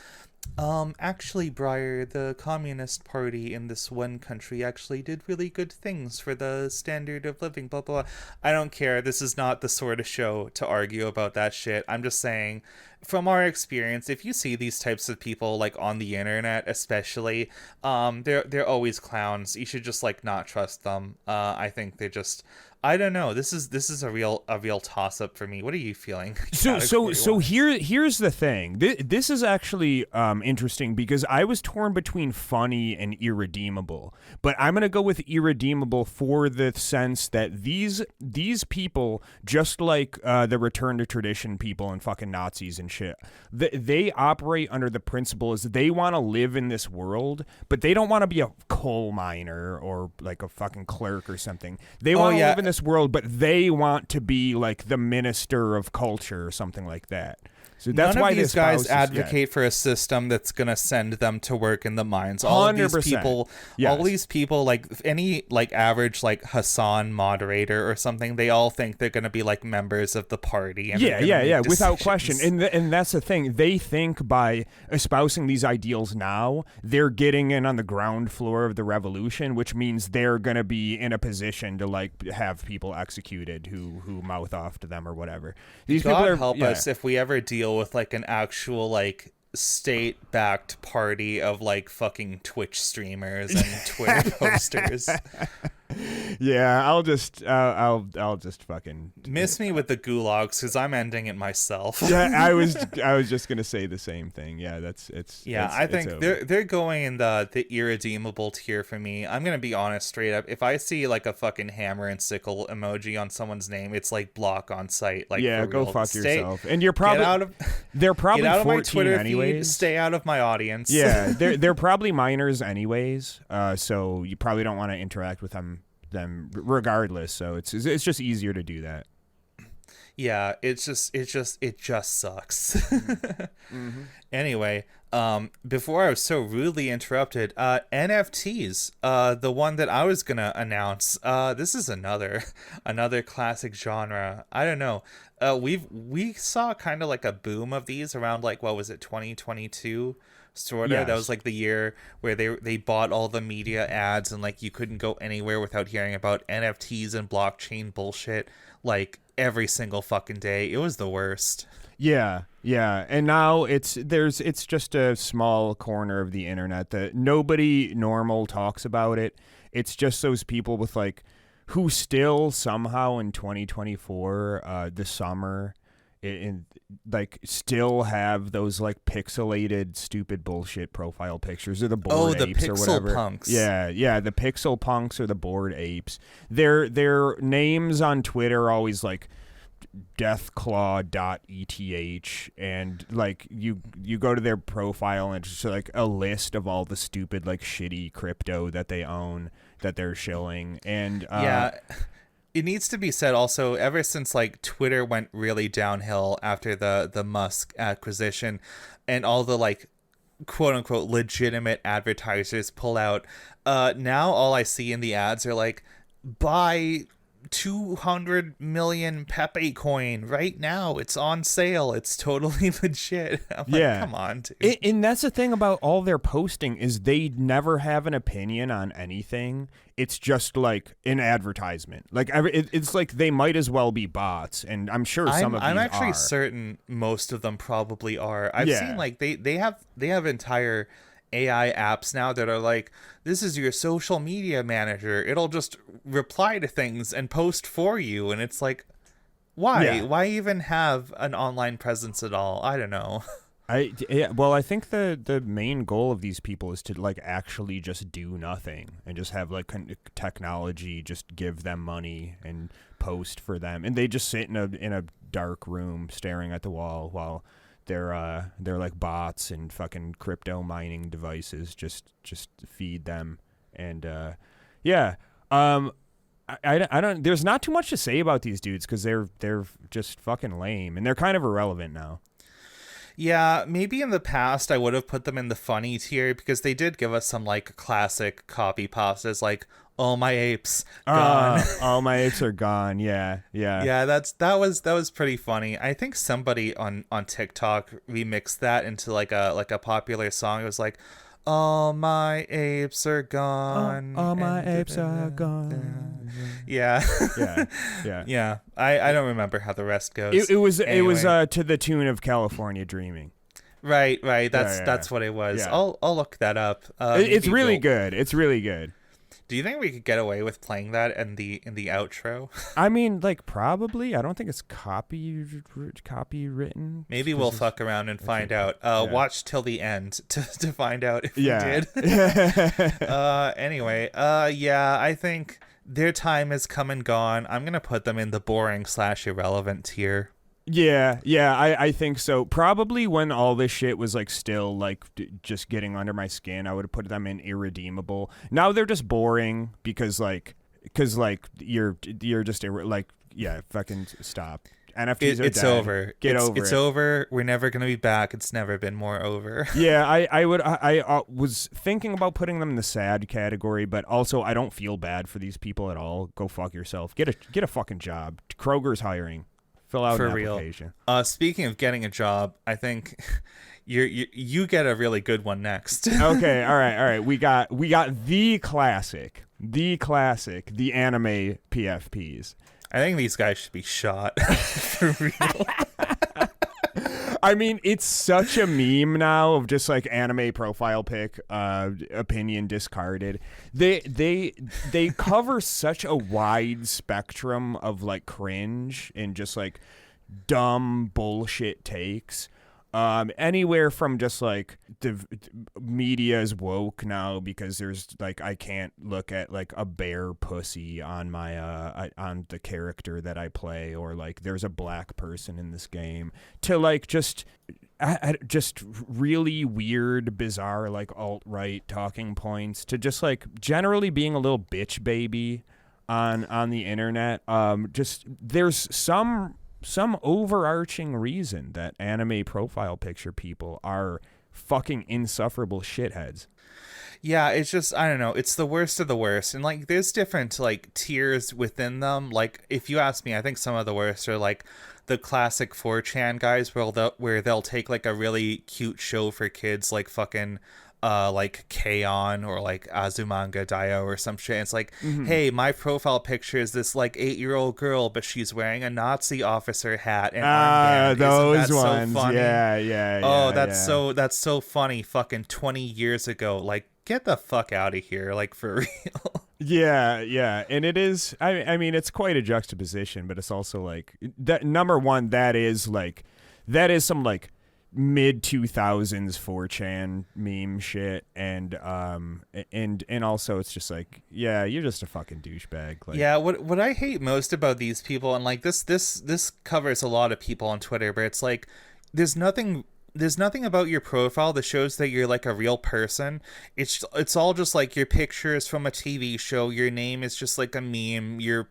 actually, Briar, the Communist Party in this one country actually did really good things for the standard of living, blah, blah, blah. I don't care. This is not the sort of show to argue about that shit. I'm just saying, from our experience, if you see these types of people, like, on the internet especially, they're always clowns. You should just, like, not trust them. I think they just... I don't know. This is a real toss-up for me. What are you feeling? So here's the thing. This is actually interesting because I was torn between funny and irredeemable, but I'm gonna go with irredeemable for the sense that these people, just like the return to tradition people and fucking Nazis and shit, they operate under the principle is they want to live in this world, but they don't want to be a coal miner or like a fucking clerk or something. They want to live in this world, but they want to be like the minister of culture or something like that. So that's None why of these guys advocate for a system that's going to send them to work in the mines. All of these people, all these people, like any like average like Hassan moderator or something, they all think they're going to be like members of the party. And yeah, without question. And that's the thing. They think by espousing these ideals now, they're getting in on the ground floor of the revolution, which means they're going to be in a position to like have people executed who mouth off to them or whatever. These God people help us if we ever deal with like an actual like state-backed party of like fucking Twitch streamers and Twitter posters. Yeah, I'll just fucking Miss me with the gulags because I'm ending it myself. Yeah, I was just gonna say the same thing. Yeah, I it's think over. they're going in the irredeemable tier for me. I'm gonna be honest, straight up. If I see like a fucking hammer and sickle emoji on someone's name, it's like block on sight. Like Yeah, for go real. fuck yourself. And you're Get probably out of they're probably get out of my 14 Twitter anyways. feed. Stay out of my audience. Yeah, they're probably minors anyways. So you probably don't want to interact with them regardless. So it's just easier to do that. Yeah, it just sucks. Mm-hmm. Anyway, before I was so rudely interrupted, NFTs, the one that I was gonna announce, this is another classic genre. I don't know. We saw kind of like a boom of these around like, what was it, 2022? Sorta. Yes. That was like the year where they bought all the media ads and like you couldn't go anywhere without hearing about NFTs and blockchain bullshit like every single fucking day. It was the worst. Yeah, and now it's just a small corner of the internet that nobody normal talks about it. It's just those people with like who still somehow in 2024, the summer, in like still have those like pixelated stupid bullshit profile pictures of the bored the apes or pixel whatever. punks. Yeah, the pixel punks or the bored apes. Their names on Twitter are always like deathclaw.eth, and like you go to their profile and it's just like a list of all the stupid like shitty crypto that they own that they're shilling. And it needs to be said also, ever since like Twitter went really downhill after the Musk acquisition and all the like quote unquote legitimate advertisers pull out, now all I see in the ads are like, buy 200 million Pepe coin right now, it's on sale, it's totally legit. I'm like, come on, dude. And that's the thing about all their posting is they never have an opinion on anything. It's just like an advertisement. Like it's like they might as well be bots, and I'm sure some of these I'm actually are. certain most of them probably are. I've Yeah. seen like they have entire AI apps now that are like, this is your social media manager. It'll just reply to things and post for you. And it's like, why? Yeah. Why even have an online presence at all? I don't know. I think the main goal of these people is to like actually just do nothing and just have like technology just give them money and post for them, and they just sit in a dark room staring at the wall while they're like bots and fucking crypto mining devices just feed them. And I don't, there's not too much to say about these dudes because they're just fucking lame and they're kind of irrelevant now. Yeah, maybe in the past I would have put them in the funny tier because they did give us some like classic copy pastas like, all my apes gone. All my apes are gone. Yeah. Yeah, that was pretty funny. I think somebody on TikTok remixed that into like a popular song. It was like, all my apes are gone. All my apes are gone. Yeah. Yeah. Yeah. I don't remember how the rest goes. It was Anyway. to the tune of California Dreaming. Right. That's what it was. Yeah. I'll look that up. It's really good. It's really good. Do you think we could get away with playing that in the outro? I mean, like, probably. I don't think it's copywritten. Maybe we'll fuck around and find out. Watch till the end to find out if we did. Anyway, I think their time has come and gone. I'm gonna put them in the boring/irrelevant tier. Yeah, I think so. Probably when all this shit was like still like just getting under my skin, I would have put them in irredeemable. Now they're just boring because you're just fucking stop. NFTs are It's dead. over. It's over. We're never gonna be back. It's never been more over. Yeah, I was thinking about putting them in the sad category, but also I don't feel bad for these people at all. Go fuck yourself. Get a fucking job. Kroger's hiring. Fill out an application. Speaking of getting a job, I think you get a really good one next. Okay, all right. We got the classic, the anime PFPs. I think these guys should be shot for real. I mean, it's such a meme now of just like anime profile pic, opinion discarded. They cover such a wide spectrum of like cringe and just like dumb bullshit takes. Anywhere from just like the media is woke now because there's like I can't look at like a bear pussy on my on the character that I play, or like there's a black person in this game, to like just really weird, bizarre like alt-right talking points, to just like generally being a little bitch baby on the internet. Just there's some overarching reason that anime profile picture people are fucking insufferable shitheads. Yeah, it's just, I don't know, it's the worst of the worst. And like there's different like tiers within them. Like if you ask me, I think some of the worst are like the classic 4chan guys where they'll take like a really cute show for kids, like fucking like K-On! Or like Azumanga Daioh or some shit. It's like, hey, my profile picture is this like 8-year-old girl, but she's wearing a Nazi officer hat and armband. Those Isn't that ones. so funny? Yeah. Oh, that's so funny. Fucking 20 years ago. Like, get the fuck out of here. Like, for real. Yeah, and it is. I mean, it's quite a juxtaposition, but it's also like that. Number one, that is some like mid 2000s 4chan meme shit, and also it's just like, yeah, you're just a fucking douchebag. Like, yeah, what I hate most about these people, and like this covers a lot of people on Twitter, but it's like there's nothing about your profile that shows that you're like a real person. It's all just like your pictures from a TV show, your name is just like a meme, your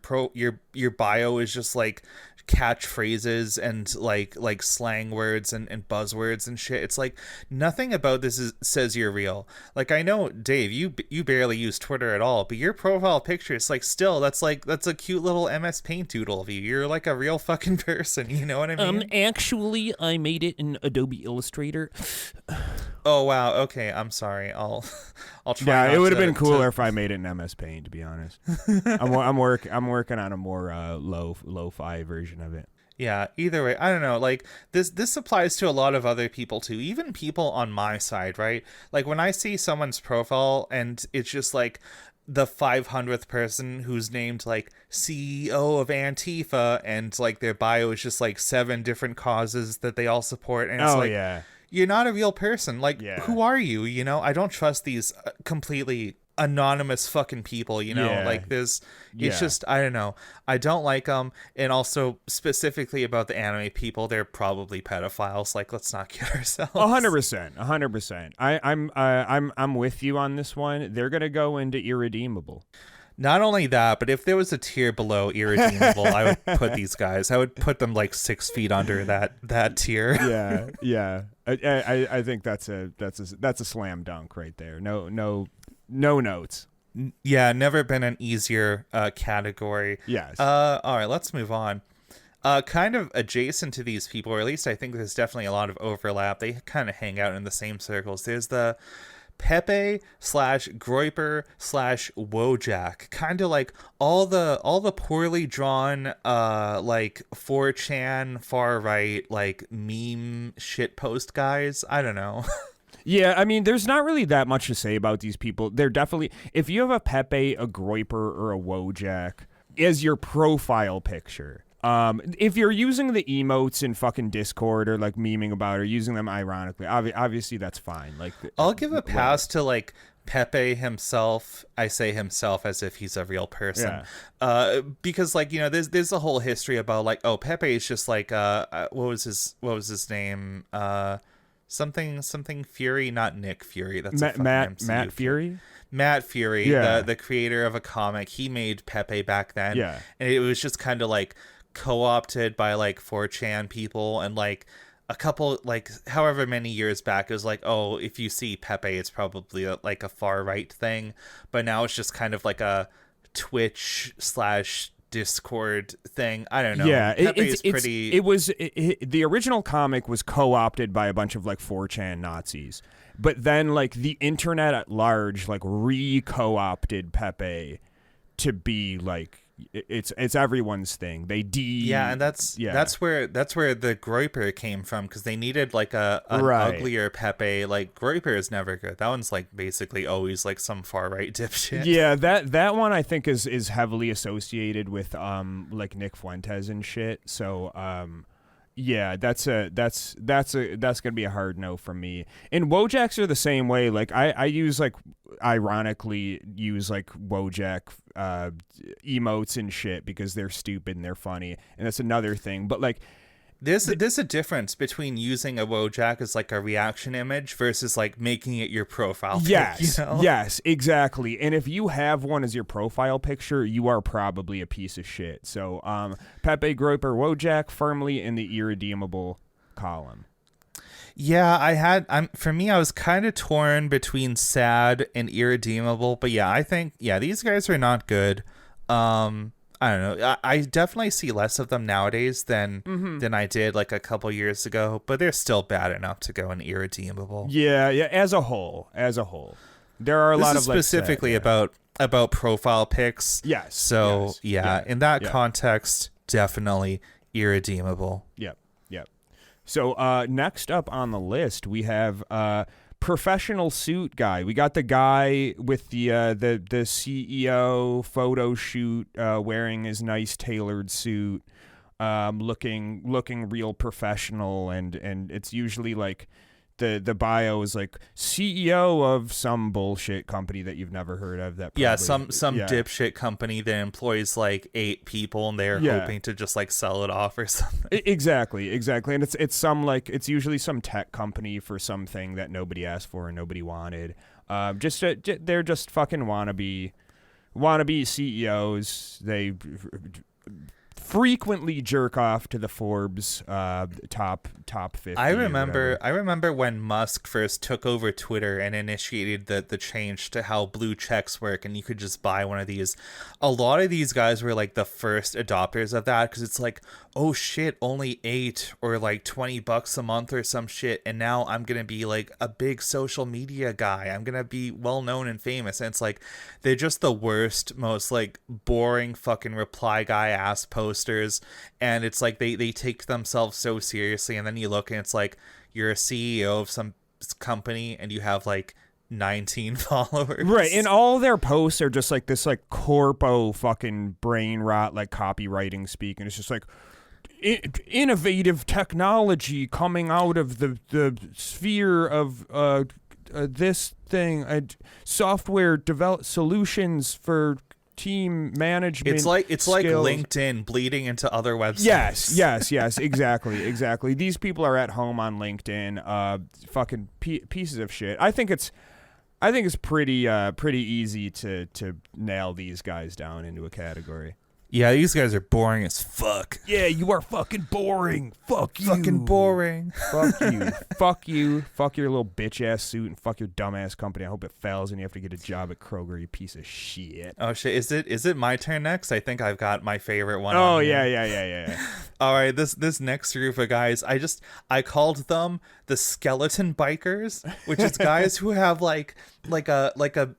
bio is just like catchphrases and like slang words and buzzwords and shit. It's like nothing about this says you're real. Like, I know, Dave, you barely use Twitter at all, but your profile picture is like, still, that's a cute little MS Paint doodle of you. You're like a real fucking person, you know what I mean? Actually, I made it in Adobe Illustrator. Oh wow, okay, I'm sorry. I'll try. Yeah, it would have been cooler if I made it in MS Paint, to be honest. I'm working on a more lo-fi version of it. Yeah, either way, I don't know, like this applies to a lot of other people too, even people on my side, right? Like when I see someone's profile and it's just like the 500th person who's named like CEO of Antifa, and like their bio is just like 7 different causes that they all support, and it's Yeah. You're not a real person. Like, Yeah. Who are you? You know, I don't trust these completely anonymous fucking people, you know? Yeah. Like, it's Yeah. just, I don't know. I don't like them. And also, specifically about the anime people, they're probably pedophiles. Like, let's not kid ourselves. 100%. I'm with you on this one. They're gonna go into irredeemable. Not only that, but if there was a tier below irredeemable, I would put these guys. I would put them like 6 feet under that tier. Yeah. I think that's a slam dunk right there. No notes. Yeah, never been an easier category. Yes. All right, let's move on. Kind of adjacent to these people, or at least I think there's definitely a lot of overlap. They kind of hang out in the same circles. There's the Pepe / Groiper / Wojak, kind of like all the poorly drawn like 4chan far right like meme shitpost guys. I don't know. Yeah, I mean, there's not really that much to say about these people. They're definitely, if you have a Pepe, a Groiper, or a Wojak as your profile picture, if you're using the emotes in fucking Discord or like memeing about, or using them ironically, obviously that's fine. Like, I'll give a pass to like Pepe himself. I say himself as if he's a real person. Yeah. Because like, you know, there's a whole history about like, oh, Pepe is just like what was his name? Something Fury, not Nick Fury. That's a Matt Fury. Matt Fury, Yeah. the creator of a comic. He made Pepe back then. Yeah. And it was just kind of like co-opted by like 4chan people, and like a couple, like however many years back, it was like, oh, if you see Pepe, it's probably like a far right thing. But now it's just kind of like a Twitch / Discord thing. I don't know. Yeah, the original comic was co-opted by a bunch of like 4chan Nazis, but then like the internet at large like co-opted Pepe to be like it's everyone's thing. Yeah, and that's where the Groiper came from, because they needed like an Right. uglier Pepe. Like Groiper is never good. That one's like basically always like some far right dipshit. Yeah, that one I think is heavily associated with like Nick Fuentes and shit. So yeah, that's gonna be a hard no from me. And Wojaks are the same way. Like I use like ironically use like Wojak emotes and shit because they're stupid and they're funny, and that's another thing. But like There's a difference between using a Wojak as like a reaction image versus like making it your profile pic, yes, you know? yes, exactly. And if you have one as your profile picture, you are probably a piece of shit. So Pepe Groiper Wojak firmly in the irredeemable column. Yeah, for me, I was kind of torn between sad and irredeemable, but yeah, I think, yeah, these guys are not good. I don't know. I definitely see less of them nowadays than I did like a couple years ago, but they're still bad enough to go in irredeemable. Yeah, as a whole, there are a lot of like specifically about profile pics. Yes. So yes, in that context, definitely irredeemable. Yep. So next up on the list, we have professional suit guy. We got the guy with the CEO photo shoot, wearing his nice tailored suit, looking real professional, and it's usually like the bio is like CEO of some bullshit company that you've never heard of. That probably, some dipshit company that employs like 8 people, and they're hoping to just like sell it off or something. Exactly, and it's usually some tech company for something that nobody asked for and nobody wanted. They're just fucking wannabe CEOs. They frequently jerk off to the Forbes top 50. I remember when Musk first took over Twitter and initiated the change to how blue checks work, and you could just buy one of these. A lot of these guys were like the first adopters of that, because it's like, oh shit, only 8 or like $20 a month or some shit, and now I'm gonna be like a big social media guy. I'm gonna be well known and famous, and it's like they're just the worst, most like boring fucking reply guy ass posters, and it's like they take themselves so seriously, and then you look and it's like you're a CEO of some company and you have like 19 followers, right? And all their posts are just like this like corpo fucking brain rot, like copywriting speak, and it's just like innovative technology coming out of the sphere of this thing, software develop solutions for team management. It's like skills. LinkedIn bleeding into other websites. Yes, exactly. These people are at home on LinkedIn, fucking pieces of shit. I think it's pretty easy to nail these guys down into a category. Yeah, these guys are boring as fuck. Yeah, you are fucking boring. Fuck you. Fucking boring. Fuck you. Fuck you. Fuck your little bitch ass suit and fuck your dumb ass company. I hope it fails and you have to get a job at Kroger, you piece of shit. Oh shit, is it my turn next? I think I've got my favorite one. Oh yeah. All right, this next group of guys, I called them the skeleton bikers, which is guys who have like a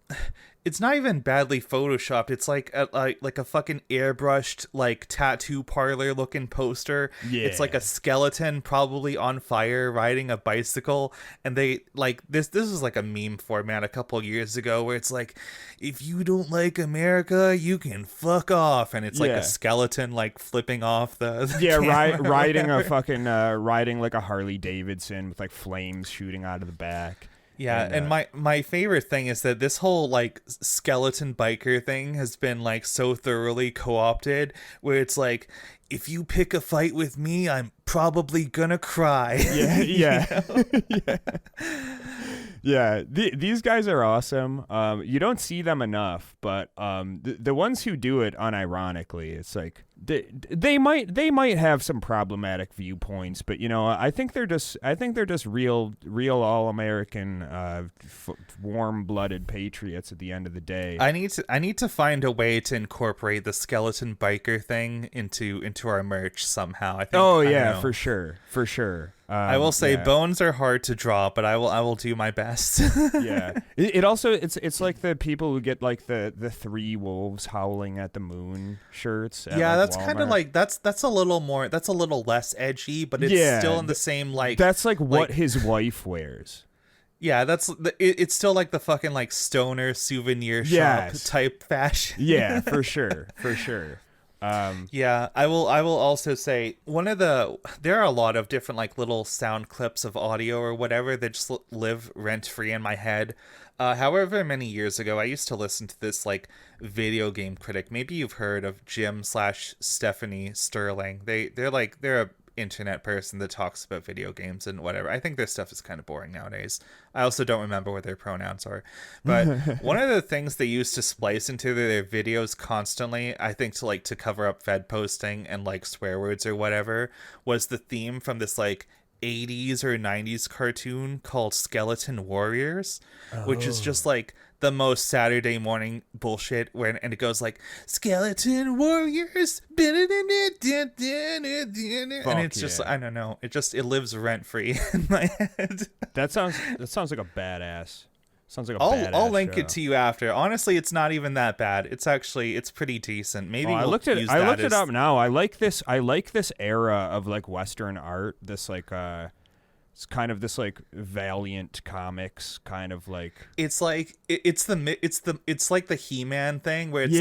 it's not even badly photoshopped. It's like a fucking airbrushed like tattoo parlor looking poster. Yeah. It's like a skeleton probably on fire riding a bicycle, and they like this is like a meme format a couple years ago where it's like, if you don't like America, you can fuck off, and it's like a skeleton like flipping off the riding a fucking riding like a Harley Davidson with like flames shooting out of the back. Yeah, and my favorite thing is that this whole like skeleton biker thing has been like so thoroughly co-opted, where it's like, if you pick a fight with me, I'm probably gonna cry. Yeah. Yeah, these guys are awesome. You don't see them enough, but the ones who do it unironically, it's like they might have some problematic viewpoints, but I think they're just real all American warm-blooded patriots at the end of the day. I need to find a way to incorporate the skeleton biker thing into our merch somehow. I think. Oh yeah, for sure. I will say bones are hard to draw, but I will do my best. Yeah. It also it's like the people who get like the three wolves howling at the moon shirts. Yeah, that's Walmart. kind of like that's a little less edgy, but it's still in the same like. That's like what his wife wears. Yeah, it's still like the fucking like stoner souvenir shop type fashion. Yeah, for sure. Yeah, I will also say there are a lot of different like little sound clips of audio or whatever that just live rent free in my head. However many years ago, I used to listen to this like video game critic. Maybe you've heard of Jim/Stephanie Sterling. They're a internet person that talks about video games and whatever. I think their stuff is kind of boring nowadays. I also don't remember what their pronouns are. But one of the things they used to splice into their videos constantly, I think to cover up Fed posting and like swear words or whatever, was the theme from this like 80s or 90s cartoon called Skeleton Warriors, which is just like the most Saturday morning bullshit and it goes like Skeleton Warriors and it's just I don't know, it lives rent free in my head. That sounds like a badass. Sounds like a badass I'll link show. It to you after. Honestly, it's not even that bad. It's pretty decent. Maybe I looked it up now. I like this era of like Western art. This like it's kind of this like Valiant Comics kind of like it's like it's like the He-Man thing where it's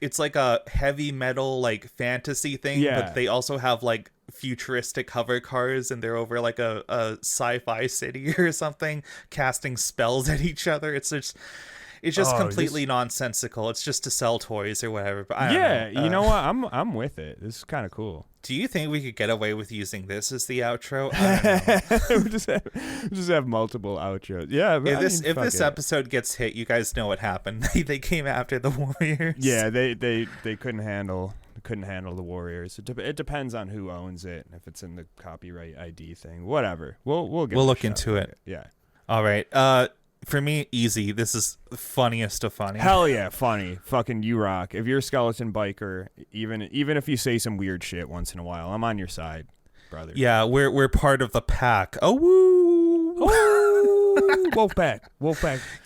it's like a heavy metal like fantasy thing, but they also have like futuristic hover cars and they're over like a sci-fi city or something casting spells at each other. It's just completely nonsensical. It's just to sell toys or whatever. But I don't know. You know what? I'm with it. This is kind of cool. Do you think we could get away with using this as the outro? I don't know. we just have multiple outros. Yeah. But if this episode gets hit, you guys know what happened. They came after the Warriors. Yeah, they couldn't handle the Warriors. It depends on who owns it. If it's in the copyright ID thing, whatever. We'll look into it. Yeah. All right. For me, easy. This is the funniest of funny. Hell yeah, funny. Fucking you rock. If you're a skeleton biker, even if you say some weird shit once in a while, I'm on your side, brother. Yeah, we're part of the pack. Oh woo! Wolfpack.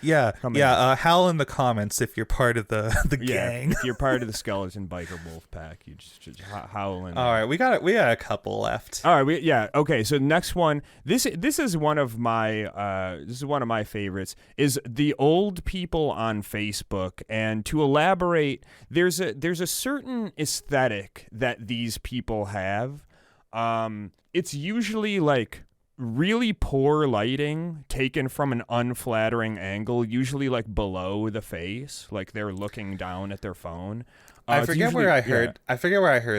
Yeah. Howl in the comments if you're part of the gang. If you're part of the skeleton biker Wolfpack, you just howl in. All right, we got a couple left. All right, okay. So next one, this is one of my favorites. Is the old people on Facebook, and to elaborate, there's a certain aesthetic that these people have. It's usually like really poor lighting taken from an unflattering angle, usually like below the face, like they're looking down at their phone. I forget where I heard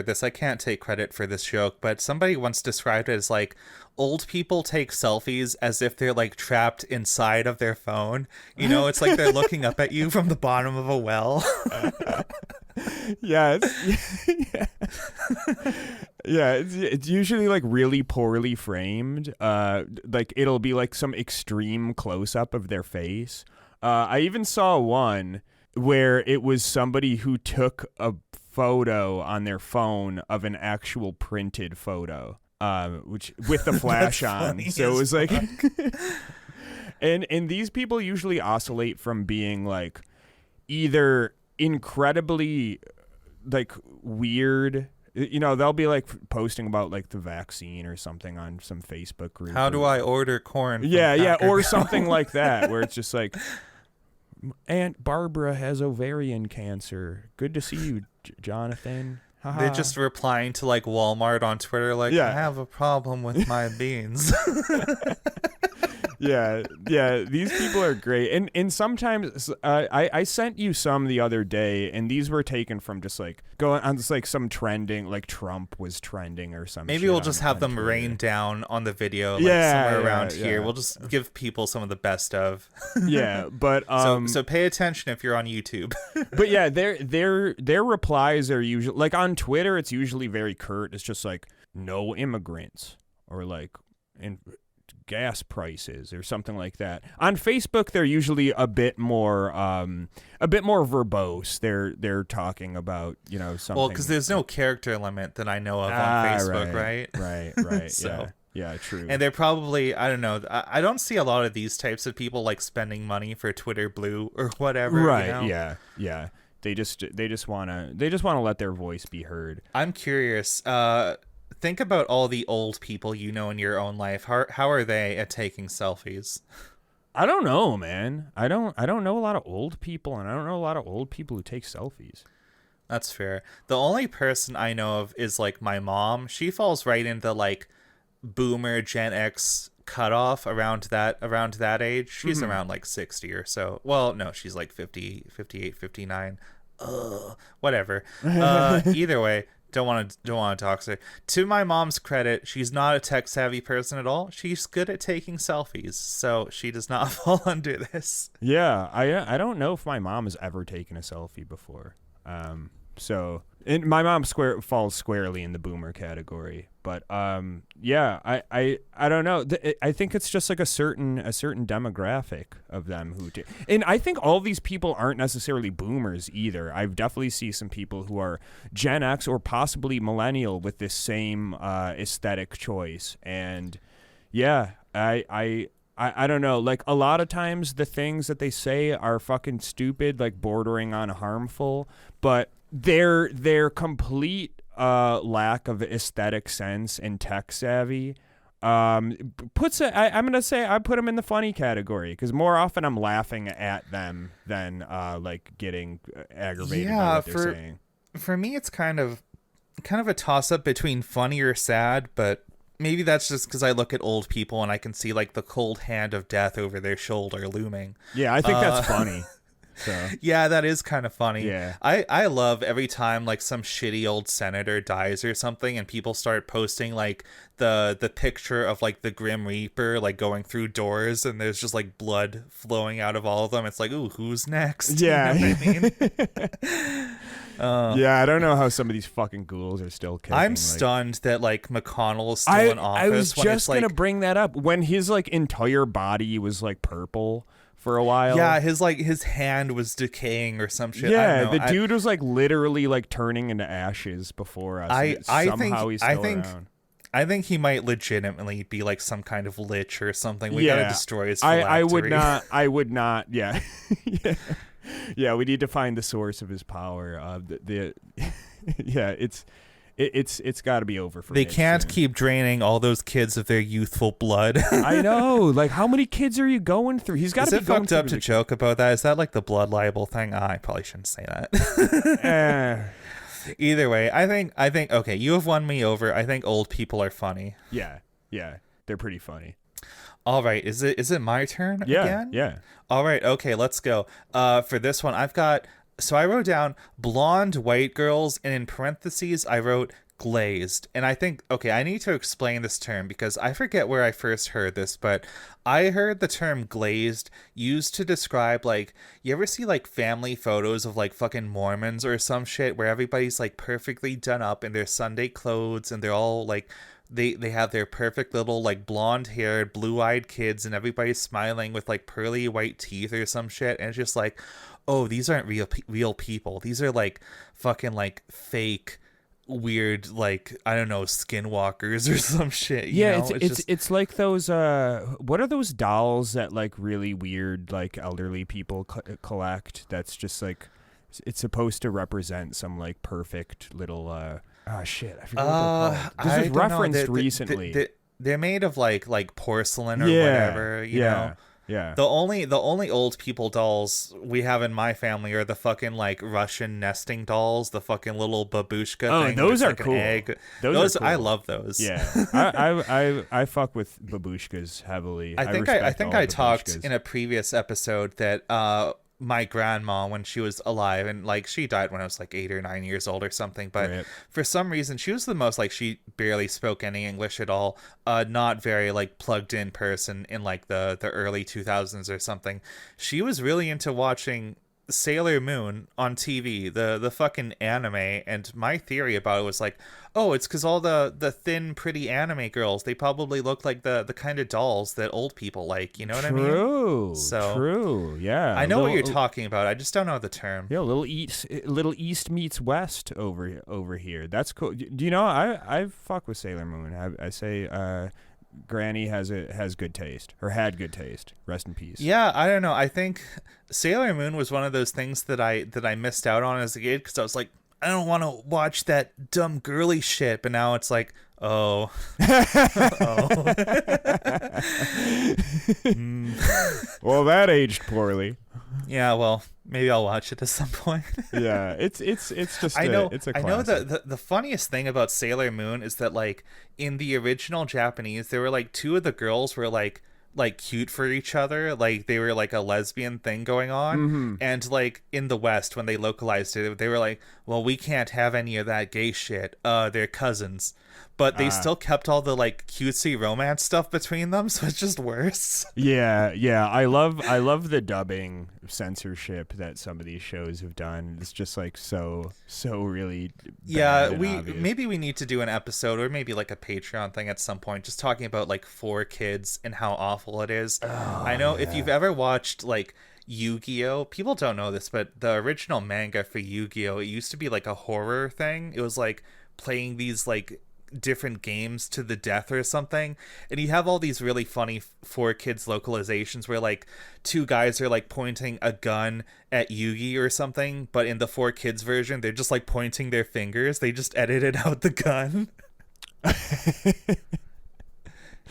this. I can't take credit for this joke, but somebody once described it as like old people take selfies as if they're like trapped inside of their phone. You know, it's like they're looking up at you from the bottom of a well. It's usually like really poorly framed. Like it'll be like some extreme close up of their face. I even saw one where it was somebody who took a photo on their phone of an actual printed photo, which with the flash on. So it was like, and these people usually oscillate from being like either incredibly like weird. You know, they'll be like posting about like the vaccine or something on some Facebook group. How do I order corn? Yeah, or something like that, where it's just like, Aunt Barbara has ovarian cancer. Good to see you, Jonathan. Ha-ha. They're just replying to like Walmart on Twitter, like, I have a problem with my beans. yeah. These people are great, and sometimes I sent you some the other day, and these were taken from just like going on just like some trending, like Trump was trending or something. Maybe we'll just have them rain down on the video, like somewhere around here. We'll just give people some of the best of. Yeah, but so pay attention if you're on YouTube. But yeah, their replies are usually like on Twitter. It's usually very curt. It's just like no immigrants or like in gas prices or something like that. On Facebook, they're usually a bit more verbose. They're talking about something. Well, because there's no character limit that I know of on Facebook, right? Right. So. Yeah, true. And they're probably, I don't know, I don't see a lot of these types of people like spending money for Twitter Blue or whatever. Right. Yeah. They just wanna let their voice be heard. I'm curious. Think about all the old people you know in your own life. How are they at taking selfies? I don't know, man. I don't know a lot of old people, and I don't know a lot of old people who take selfies. That's fair. The only person I know of is like my mom. She falls right into like boomer Gen X cutoff around that age. She's around like 60 or so. Well, no, she's like 50, 58, 59. Whatever. Either way, don't want to talk to her. To my mom's credit, she's not a tech savvy person at all. She's good at taking selfies, so she does not fall under this. Yeah, I don't know if my mom has ever taken a selfie before. So, and my mom falls squarely in the boomer category. But yeah, I don't know. I think it's just like a certain demographic of them who do. And I think all these people aren't necessarily boomers either. I've definitely seen some people who are Gen X or possibly millennial with this same aesthetic choice. And yeah, I don't know. Like a lot of times the things that they say are fucking stupid, like bordering on harmful, but their complete lack of aesthetic sense and tech savvy puts it. I'm gonna say I put them in the funny category because more often I'm laughing at them than like getting aggravated by what they're saying. For me, it's kind of a toss up between funny or sad, but maybe that's just because I look at old people and I can see like the cold hand of death over their shoulder looming. Yeah, I think that's funny. So. Yeah, that is kind of funny. Yeah. I love every time like some shitty old senator dies or something and people start posting like the picture of like the Grim Reaper like going through doors and there's just like blood flowing out of all of them. It's like, ooh, who's next? Yeah. You know what I mean? Yeah, I don't know how some of these fucking ghouls are still kicking. I'm stunned that like McConnell is still in office. I was just gonna bring that up when his like entire body was like purple for a while. Yeah, his hand was decaying or some shit. Yeah, the dude was like literally like turning into ashes before us. I think he might legitimately be like some kind of lich or something. We gotta destroy his phylactery. I would not. Yeah. Yeah, we need to find the source of his power. Yeah, it's got to be over for. They can't keep draining all those kids of their youthful blood. I know. Like, how many kids are you going through? He's got to be going fucked up to joke about that? Is that like the blood libel thing? I probably shouldn't say that. Either way, I think. Okay, you have won me over. I think old people are funny. Yeah, they're pretty funny. All right, is it my turn again? Yeah. All right, okay, let's go. For this one, I wrote down blonde white girls, and in parentheses, I wrote glazed. And I think, okay, I need to explain this term because I forget where I first heard this, but I heard the term glazed used to describe, like, you ever see, like, family photos of, like, fucking Mormons or some shit where everybody's, like, perfectly done up in their Sunday clothes and they're all, like, they have their perfect little like blonde haired blue-eyed kids and everybody's smiling with like pearly white teeth or some shit, and it's just like, oh, these aren't real people. These are like fucking like fake weird, like, I don't know, skinwalkers or some shit. It's like those what are those dolls that like really weird like elderly people collect that's just like it's supposed to represent some like perfect little shit, I forget what they're called. This was referenced recently. They're made of like porcelain or whatever, you know. Yeah. The only old people dolls we have in my family are the fucking like Russian nesting dolls, the fucking little babushka Oh, thing. those where are it's like cool. An egg. Those are cool. I love those. Yeah, I fuck with babushkas heavily. I think respect all I talked babushkas. in a previous episode that my grandma, when she was alive, and like she died when I was like 8 or 9 years old or something, but Right. for some reason she was the most like, she barely spoke any English at all, not very like plugged in person in like the early 2000s or something. She was really into watching Sailor Moon on TV, the fucking anime, and my theory about it was like, oh, it's because all the thin, pretty anime girls, they probably look like the kind of dolls that old people like. You know what I mean? True. Yeah. I know what you're talking about. I just don't know the term. Yeah, little east meets west over here. That's cool. Do you know? I fuck with Sailor Moon. I say Granny has good taste, or had good taste. Rest in peace. Yeah, I don't know. I think Sailor Moon was one of those things that I missed out on as a kid, because I was like, I don't want to watch that dumb girly shit. But now it's like, oh, oh. Well, that aged poorly. Yeah, well, maybe I'll watch it at some point. Yeah, it's just I know. it's a I know classic. the funniest thing about Sailor Moon is that like in the original Japanese, there were like two of the girls were like cute for each other, like they were like a lesbian thing going on. Mm-hmm. And like in the West, when they localized it, they were like, well, we can't have any of that gay shit, they're cousins. But they still kept all the like cutesy romance stuff between them, so it's just worse. Yeah. I love the dubbing censorship that some of these shows have done. It's just like so really bad and obvious. Maybe we need to do an episode, or maybe like a Patreon thing at some point, just talking about like 4Kids and how awful it is. I know if you've ever watched like Yu-Gi-Oh, people don't know this, but the original manga for Yu-Gi-Oh, it used to be like a horror thing. It was like playing these like different games to the death or something, and you have all these really funny 4Kids localizations where like two guys are like pointing a gun at Yugi or something, but in the 4Kids version they're just like pointing their fingers. They just edited out the gun.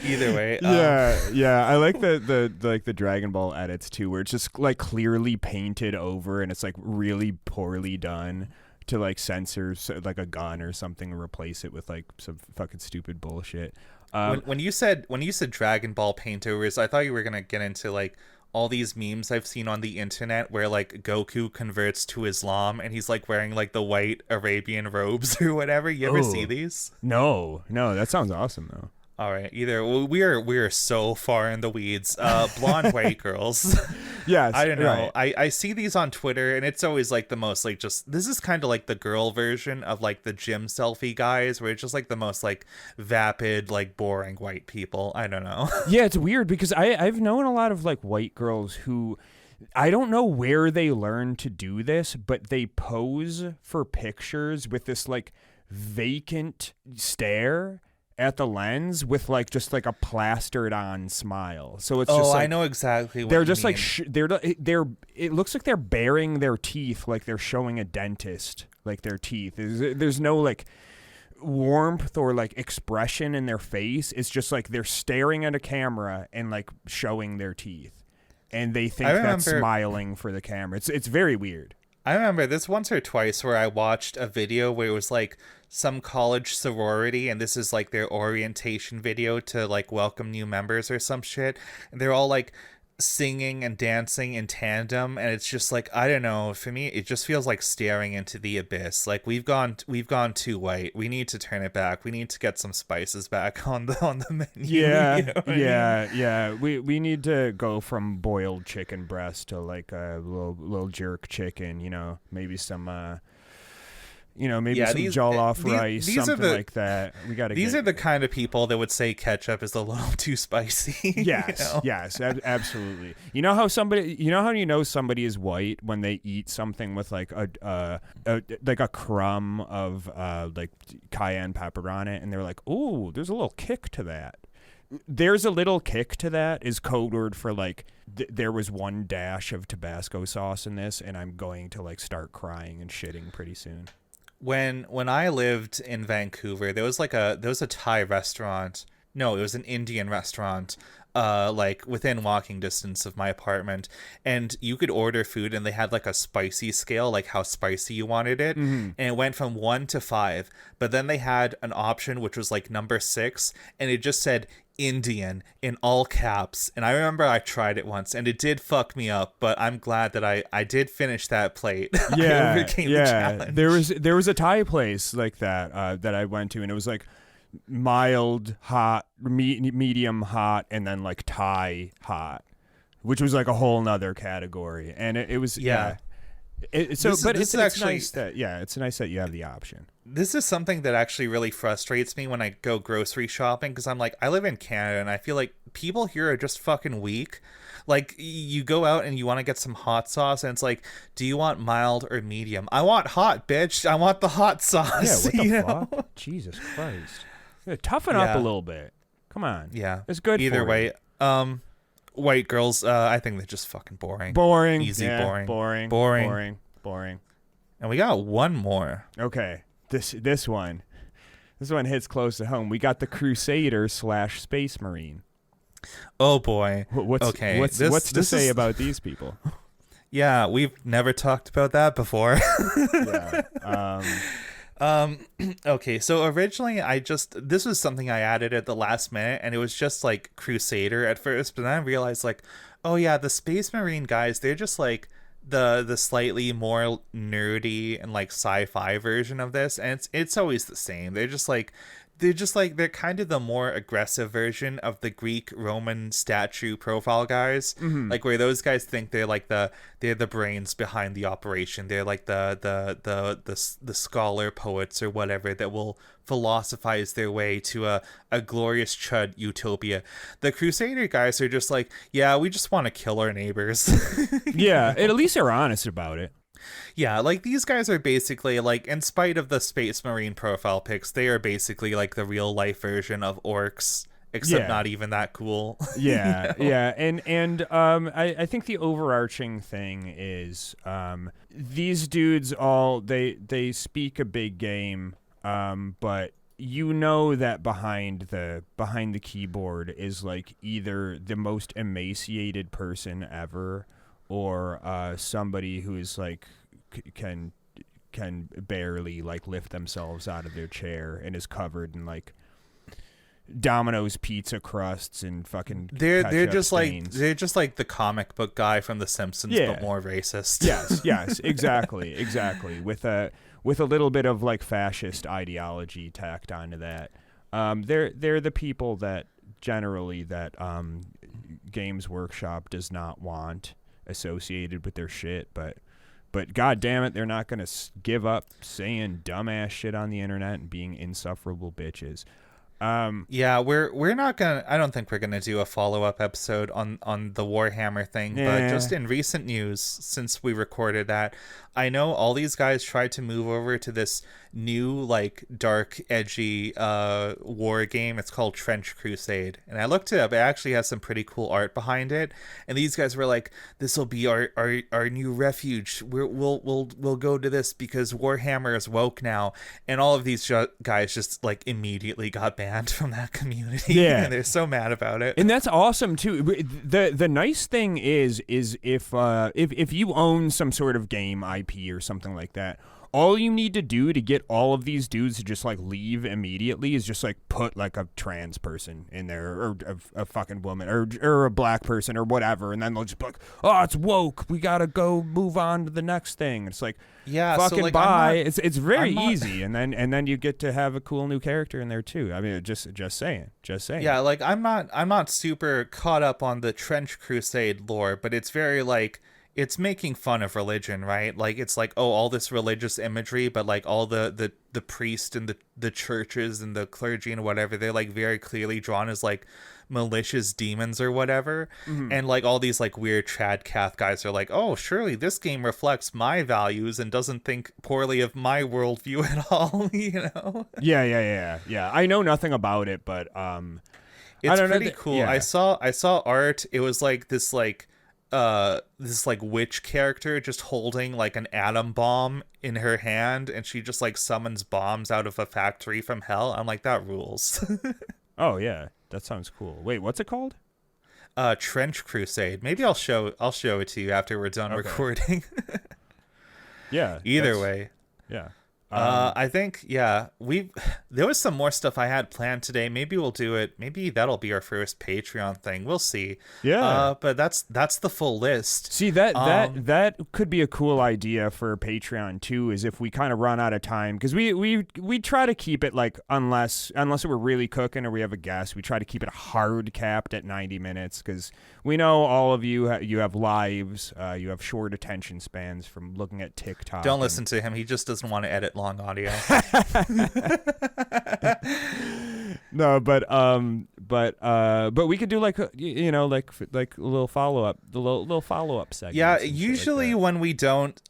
Either way, yeah, I like the Dragon Ball edits too, where it's just like clearly painted over and it's like really poorly done to like censor like a gun or something and replace it with like some fucking stupid bullshit. When you said Dragon Ball paintovers, I thought you were gonna get into like all these memes I've seen on the internet where like Goku converts to Islam and he's like wearing like the white Arabian robes or whatever. You ever see these? No, that sounds awesome though. All right, we are so far in the weeds. Blonde white girls. Yes, I don't know. right. I see these on Twitter, and it's always like the most like just, this is kind of like the girl version of like the gym selfie guys, where it's just like the most like vapid, like boring white people. I don't know. Yeah, it's weird because I've known a lot of like white girls who, I don't know where they learned to do this, but they pose for pictures with this like vacant stare at the lens with like just like a plastered on smile. So it's just like, I know exactly what they're you just mean. like they're it looks like they're baring their teeth, like they're showing a dentist like their teeth. There's no like warmth or like expression in their face. It's just like they're staring at a camera and like showing their teeth, and they think that's smiling for the camera. It's very weird. I remember this once or twice where I watched a video where it was like some college sorority, and this is like their orientation video to like welcome new members or some shit, and they're all like singing and dancing in tandem, and it's just like, I don't know, for me it just feels like staring into the abyss. Like we've gone too white. We need to turn it back. We need to get some spices back on the menu. Yeah, you know what I mean? yeah. We need to go from boiled chicken breast to like a little jerk chicken. You know, maybe some maybe some jollof rice, something like that. We got to. These are the kind of people that would say ketchup is a little too spicy. Yes, you know? yes, absolutely. You know how somebody is white when they eat something with like a crumb of like cayenne pepper on it, and they're like, "Ooh, there's a little kick to that." There's a little kick to that is code word for like there was one dash of Tabasco sauce in this, and I'm going to like start crying and shitting pretty soon. When I lived in Vancouver, there was a Thai restaurant No, it was an Indian restaurant, like within walking distance of my apartment. And you could order food, and they had like a spicy scale, like how spicy you wanted it. And it went from 1 to 5. But then they had an option which was like number 6, and it just said Indian in all caps. And I remember I tried it once, and it did fuck me up. But I'm glad that I did finish that plate. Yeah, I overcame the challenge. There was a Thai place like that that I went to, and it was like mild hot, medium hot, and then like Thai hot, which was like a whole nother category. And it was Yeah. It's nice that it's nice that you have the option. This is something that actually really frustrates me when I go grocery shopping, because I'm like, I live in Canada, and I feel like people here are just fucking weak. Like, you go out and you want to get some hot sauce, and it's like, do you want mild or medium? I want hot, bitch. I want the hot sauce. Yeah, what the fuck? Jesus Christ. Yeah, toughen up a little bit. Come on. Yeah. It's good Either for way, you. white girls, I think they're just fucking boring. Boring. Easy, yeah, boring. Boring. And we got one more. Okay. This one hits close to home. We got the Crusader / Space Marine. Oh boy. What's to say about these people? Yeah, we've never talked about that before. Yeah. Okay, so originally this was something I added at the last minute, and it was just like Crusader at first, but then I realized like, oh yeah, the Space Marine guys, they're just like the slightly more nerdy and like sci-fi version of this, and it's always the same. They're kind of the more aggressive version of the Greek Roman statue profile guys. Like, where those guys think they're the brains behind the operation. They're like the scholar poets or whatever that will philosophize their way to a glorious Chud utopia. The Crusader guys are just like, yeah, we just want to kill our neighbors. Yeah, at least they're honest about it. Yeah, like, these guys are basically, like, in spite of the Space Marine profile pics, they are basically like the real life version of orcs, except not even that cool. Yeah, yeah, and I think the overarching thing is these dudes they speak a big game, but you know that behind the keyboard is like either the most emaciated person ever, or somebody who is like can barely like lift themselves out of their chair and is covered in like Domino's pizza crusts and fucking they're just stains. they're just like the comic book guy from The Simpsons, but more racist. Yes, exactly, with a little bit of like fascist ideology tacked onto that. They're the people that generally that Games Workshop does not want associated with their shit, but god damn it, they're not gonna give up saying dumbass shit on the internet and being insufferable bitches. Yeah, we're not gonna, I don't think we're gonna do a follow-up episode on the Warhammer thing, but just in recent news, since we recorded that, I know all these guys tried to move over to this new, like, dark, edgy war game. It's called Trench Crusade, and I looked it up. It actually has some pretty cool art behind it, and these guys were like, this will be our new refuge. We'll go to this because Warhammer is woke now, and all of these guys just like immediately got banned from that community. Yeah. And they're so mad about it. And that's awesome too. The nice thing is if you own some sort of game IP or something like that, all you need to do to get all of these dudes to just like leave immediately is just like put like a trans person in there, or a fucking woman, or a black person or whatever, and then they'll just be like, oh, it's woke, we gotta go move on to the next thing. It's like, yeah, fucking so, like, bye. It's very easy, and then you get to have a cool new character in there too. I mean, just saying. Yeah, like, I'm not super caught up on the Trench Crusade lore, but it's very like, it's making fun of religion, right? Like, it's like, oh, all this religious imagery, but like all the priest and the churches and the clergy and whatever, they're like very clearly drawn as like malicious demons or whatever. And like all these like weird trad cath guys are like, oh, surely this game reflects my values and doesn't think poorly of my worldview at all. You know? Yeah. I know nothing about it, but it's pretty cool. Yeah. I saw art. It was like this witch character just holding like an atom bomb in her hand, and she just like summons bombs out of a factory from hell. I'm like, that rules. Oh yeah. That sounds cool. Wait, what's it called? Trench Crusade. Maybe I'll show it to you after we're done recording. Yeah. Either way. Yeah. I think, there was some more stuff I had planned today. Maybe we'll do it. Maybe that'll be our first Patreon thing. We'll see. Yeah. But that's the full list. See, that could be a cool idea for Patreon too, is if we kind of run out of time, because we try to keep it like, unless we're really cooking or we have a guest, we try to keep it hard capped at 90 minutes, because we know all of you have lives, you have short attention spans from looking at TikTok. Don't listen to him. He just doesn't want to edit long audio. No, but we could do like a little follow up, little follow up segment. Yeah, usually when we don't,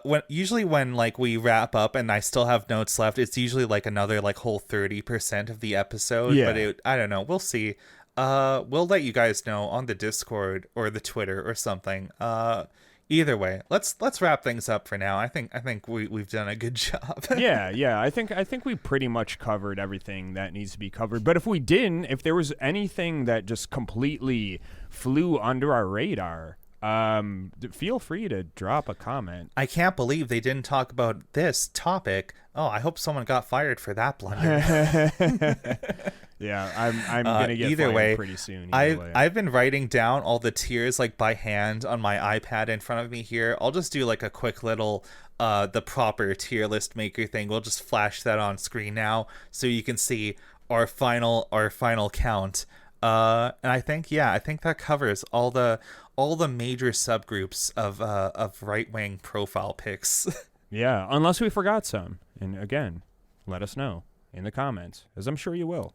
when like we wrap up and I still have notes left, it's usually like another like whole 30% of the episode. Yeah. But I don't know. We'll see. We'll let you guys know on the Discord or the Twitter or something. Either way, let's wrap things up for now. I think we've done a good job. Yeah. I think we pretty much covered everything that needs to be covered. But if we didn't, if there was anything that just completely flew under our radar, feel free to drop a comment. I can't believe they didn't talk about this topic. Oh, I hope someone got fired for that blunder. Yeah, I'm gonna get either fired way, pretty soon. I've been writing down all the tiers like by hand on my iPad in front of me here. I'll just do like a quick little the proper tier list maker thing. We'll just flash that on screen now so you can see our final count. And I think that covers all the major subgroups of right-wing profile pics. Yeah, unless we forgot some. And again, let us know in the comments, as I'm sure you will.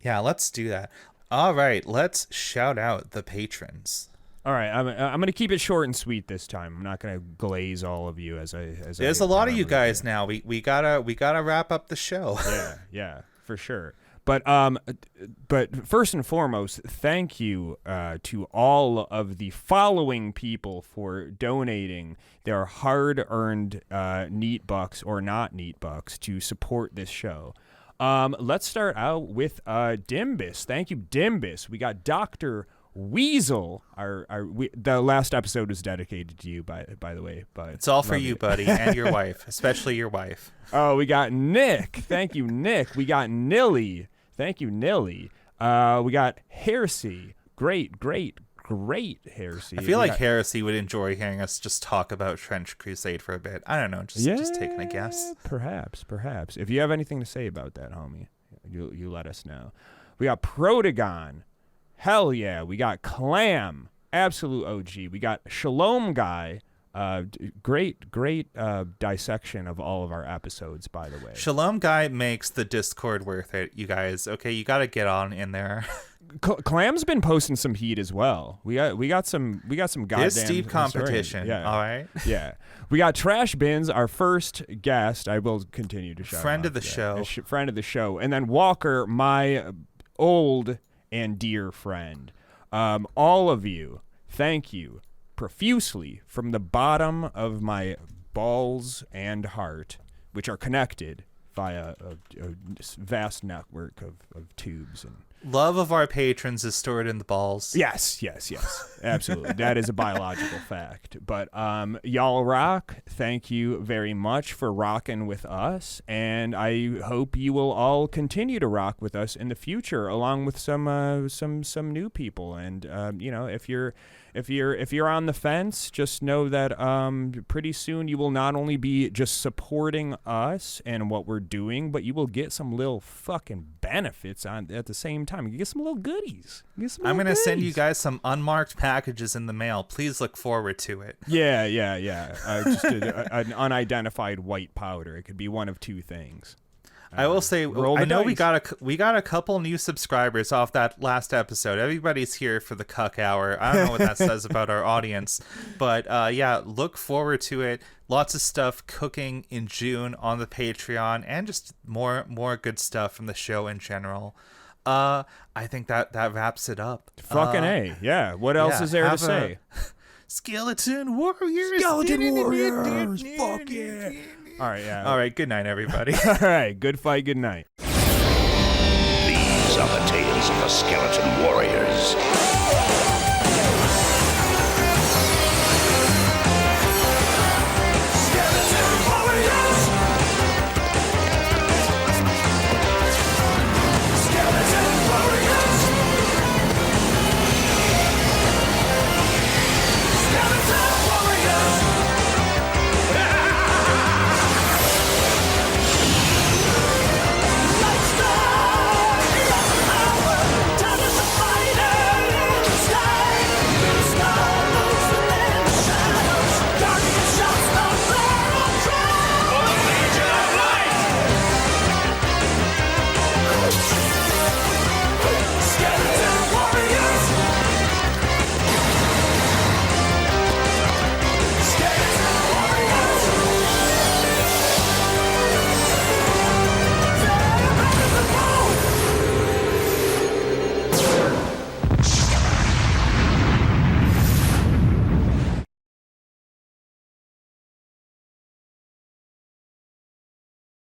Yeah, let's do that. All right, let's shout out the patrons. All right, I'm going to keep it short and sweet this time. I'm not going to glaze all of you as There's a lot of you guys now. We gotta wrap up the show. Yeah, for sure. But first and foremost, thank you to all of the following people for donating their hard-earned neat bucks or not neat bucks to support this show. Let's start out with Dimbus. Thank you, Dimbus. We got Dr. Weasel. The last episode was dedicated to you, by the way. But it's all for you, buddy, and your wife, especially your wife. Oh, we got Nick. Thank you, Nick. We got Nilly. Thank you, Nilly. We got Heresy. Great Heresy. I feel like Heresy would enjoy hearing us just talk about Trench Crusade for a bit. I don't know, just taking a guess. Perhaps. If you have anything to say about that, homie, you let us know. We got Protagon. Hell yeah. We got Clam. Absolute OG. We got Shalom Guy. Great dissection of all of our episodes, by the way. Shalom Guy makes the Discord worth it, you guys. Okay, you got to get on in there. Clam's been posting some heat as well. We got some goddamn. There's steep competition. Yeah. All right. Yeah. We got Trash Bins, our first guest. I will continue to shout friend out of the show. Friend of the show, and then Walker, my old and dear friend. All of you, thank you profusely from the bottom of my balls and heart, which are connected via a vast network of tubes. And love of our patrons is stored in the balls. Yes, absolutely. That is a biological fact. But y'all rock. Thank you very much for rocking with us, and I hope you will all continue to rock with us in the future, along with some new people. And if you're on the fence, just know that pretty soon you will not only be just supporting us and what we're doing, but you will get some little fucking benefits at the same time. You get some little goodies. I'm gonna send you guys some unmarked packages in the mail. Please look forward to it. Yeah. Just an unidentified white powder. It could be one of two things. I will say, I know dice. we got a couple new subscribers off that last episode. Everybody's here for the cuck hour. I don't know what that says about our audience, but yeah, look forward to it. Lots of stuff cooking in June on the Patreon, and just more good stuff from the show in general. I think that wraps it up. Fucking A. Yeah. What else is there to say? Skeleton Warriors. Fuck yeah. All right, yeah. All right, good night, everybody. All right, good fight, good night. These are the tales of the skeleton warriors.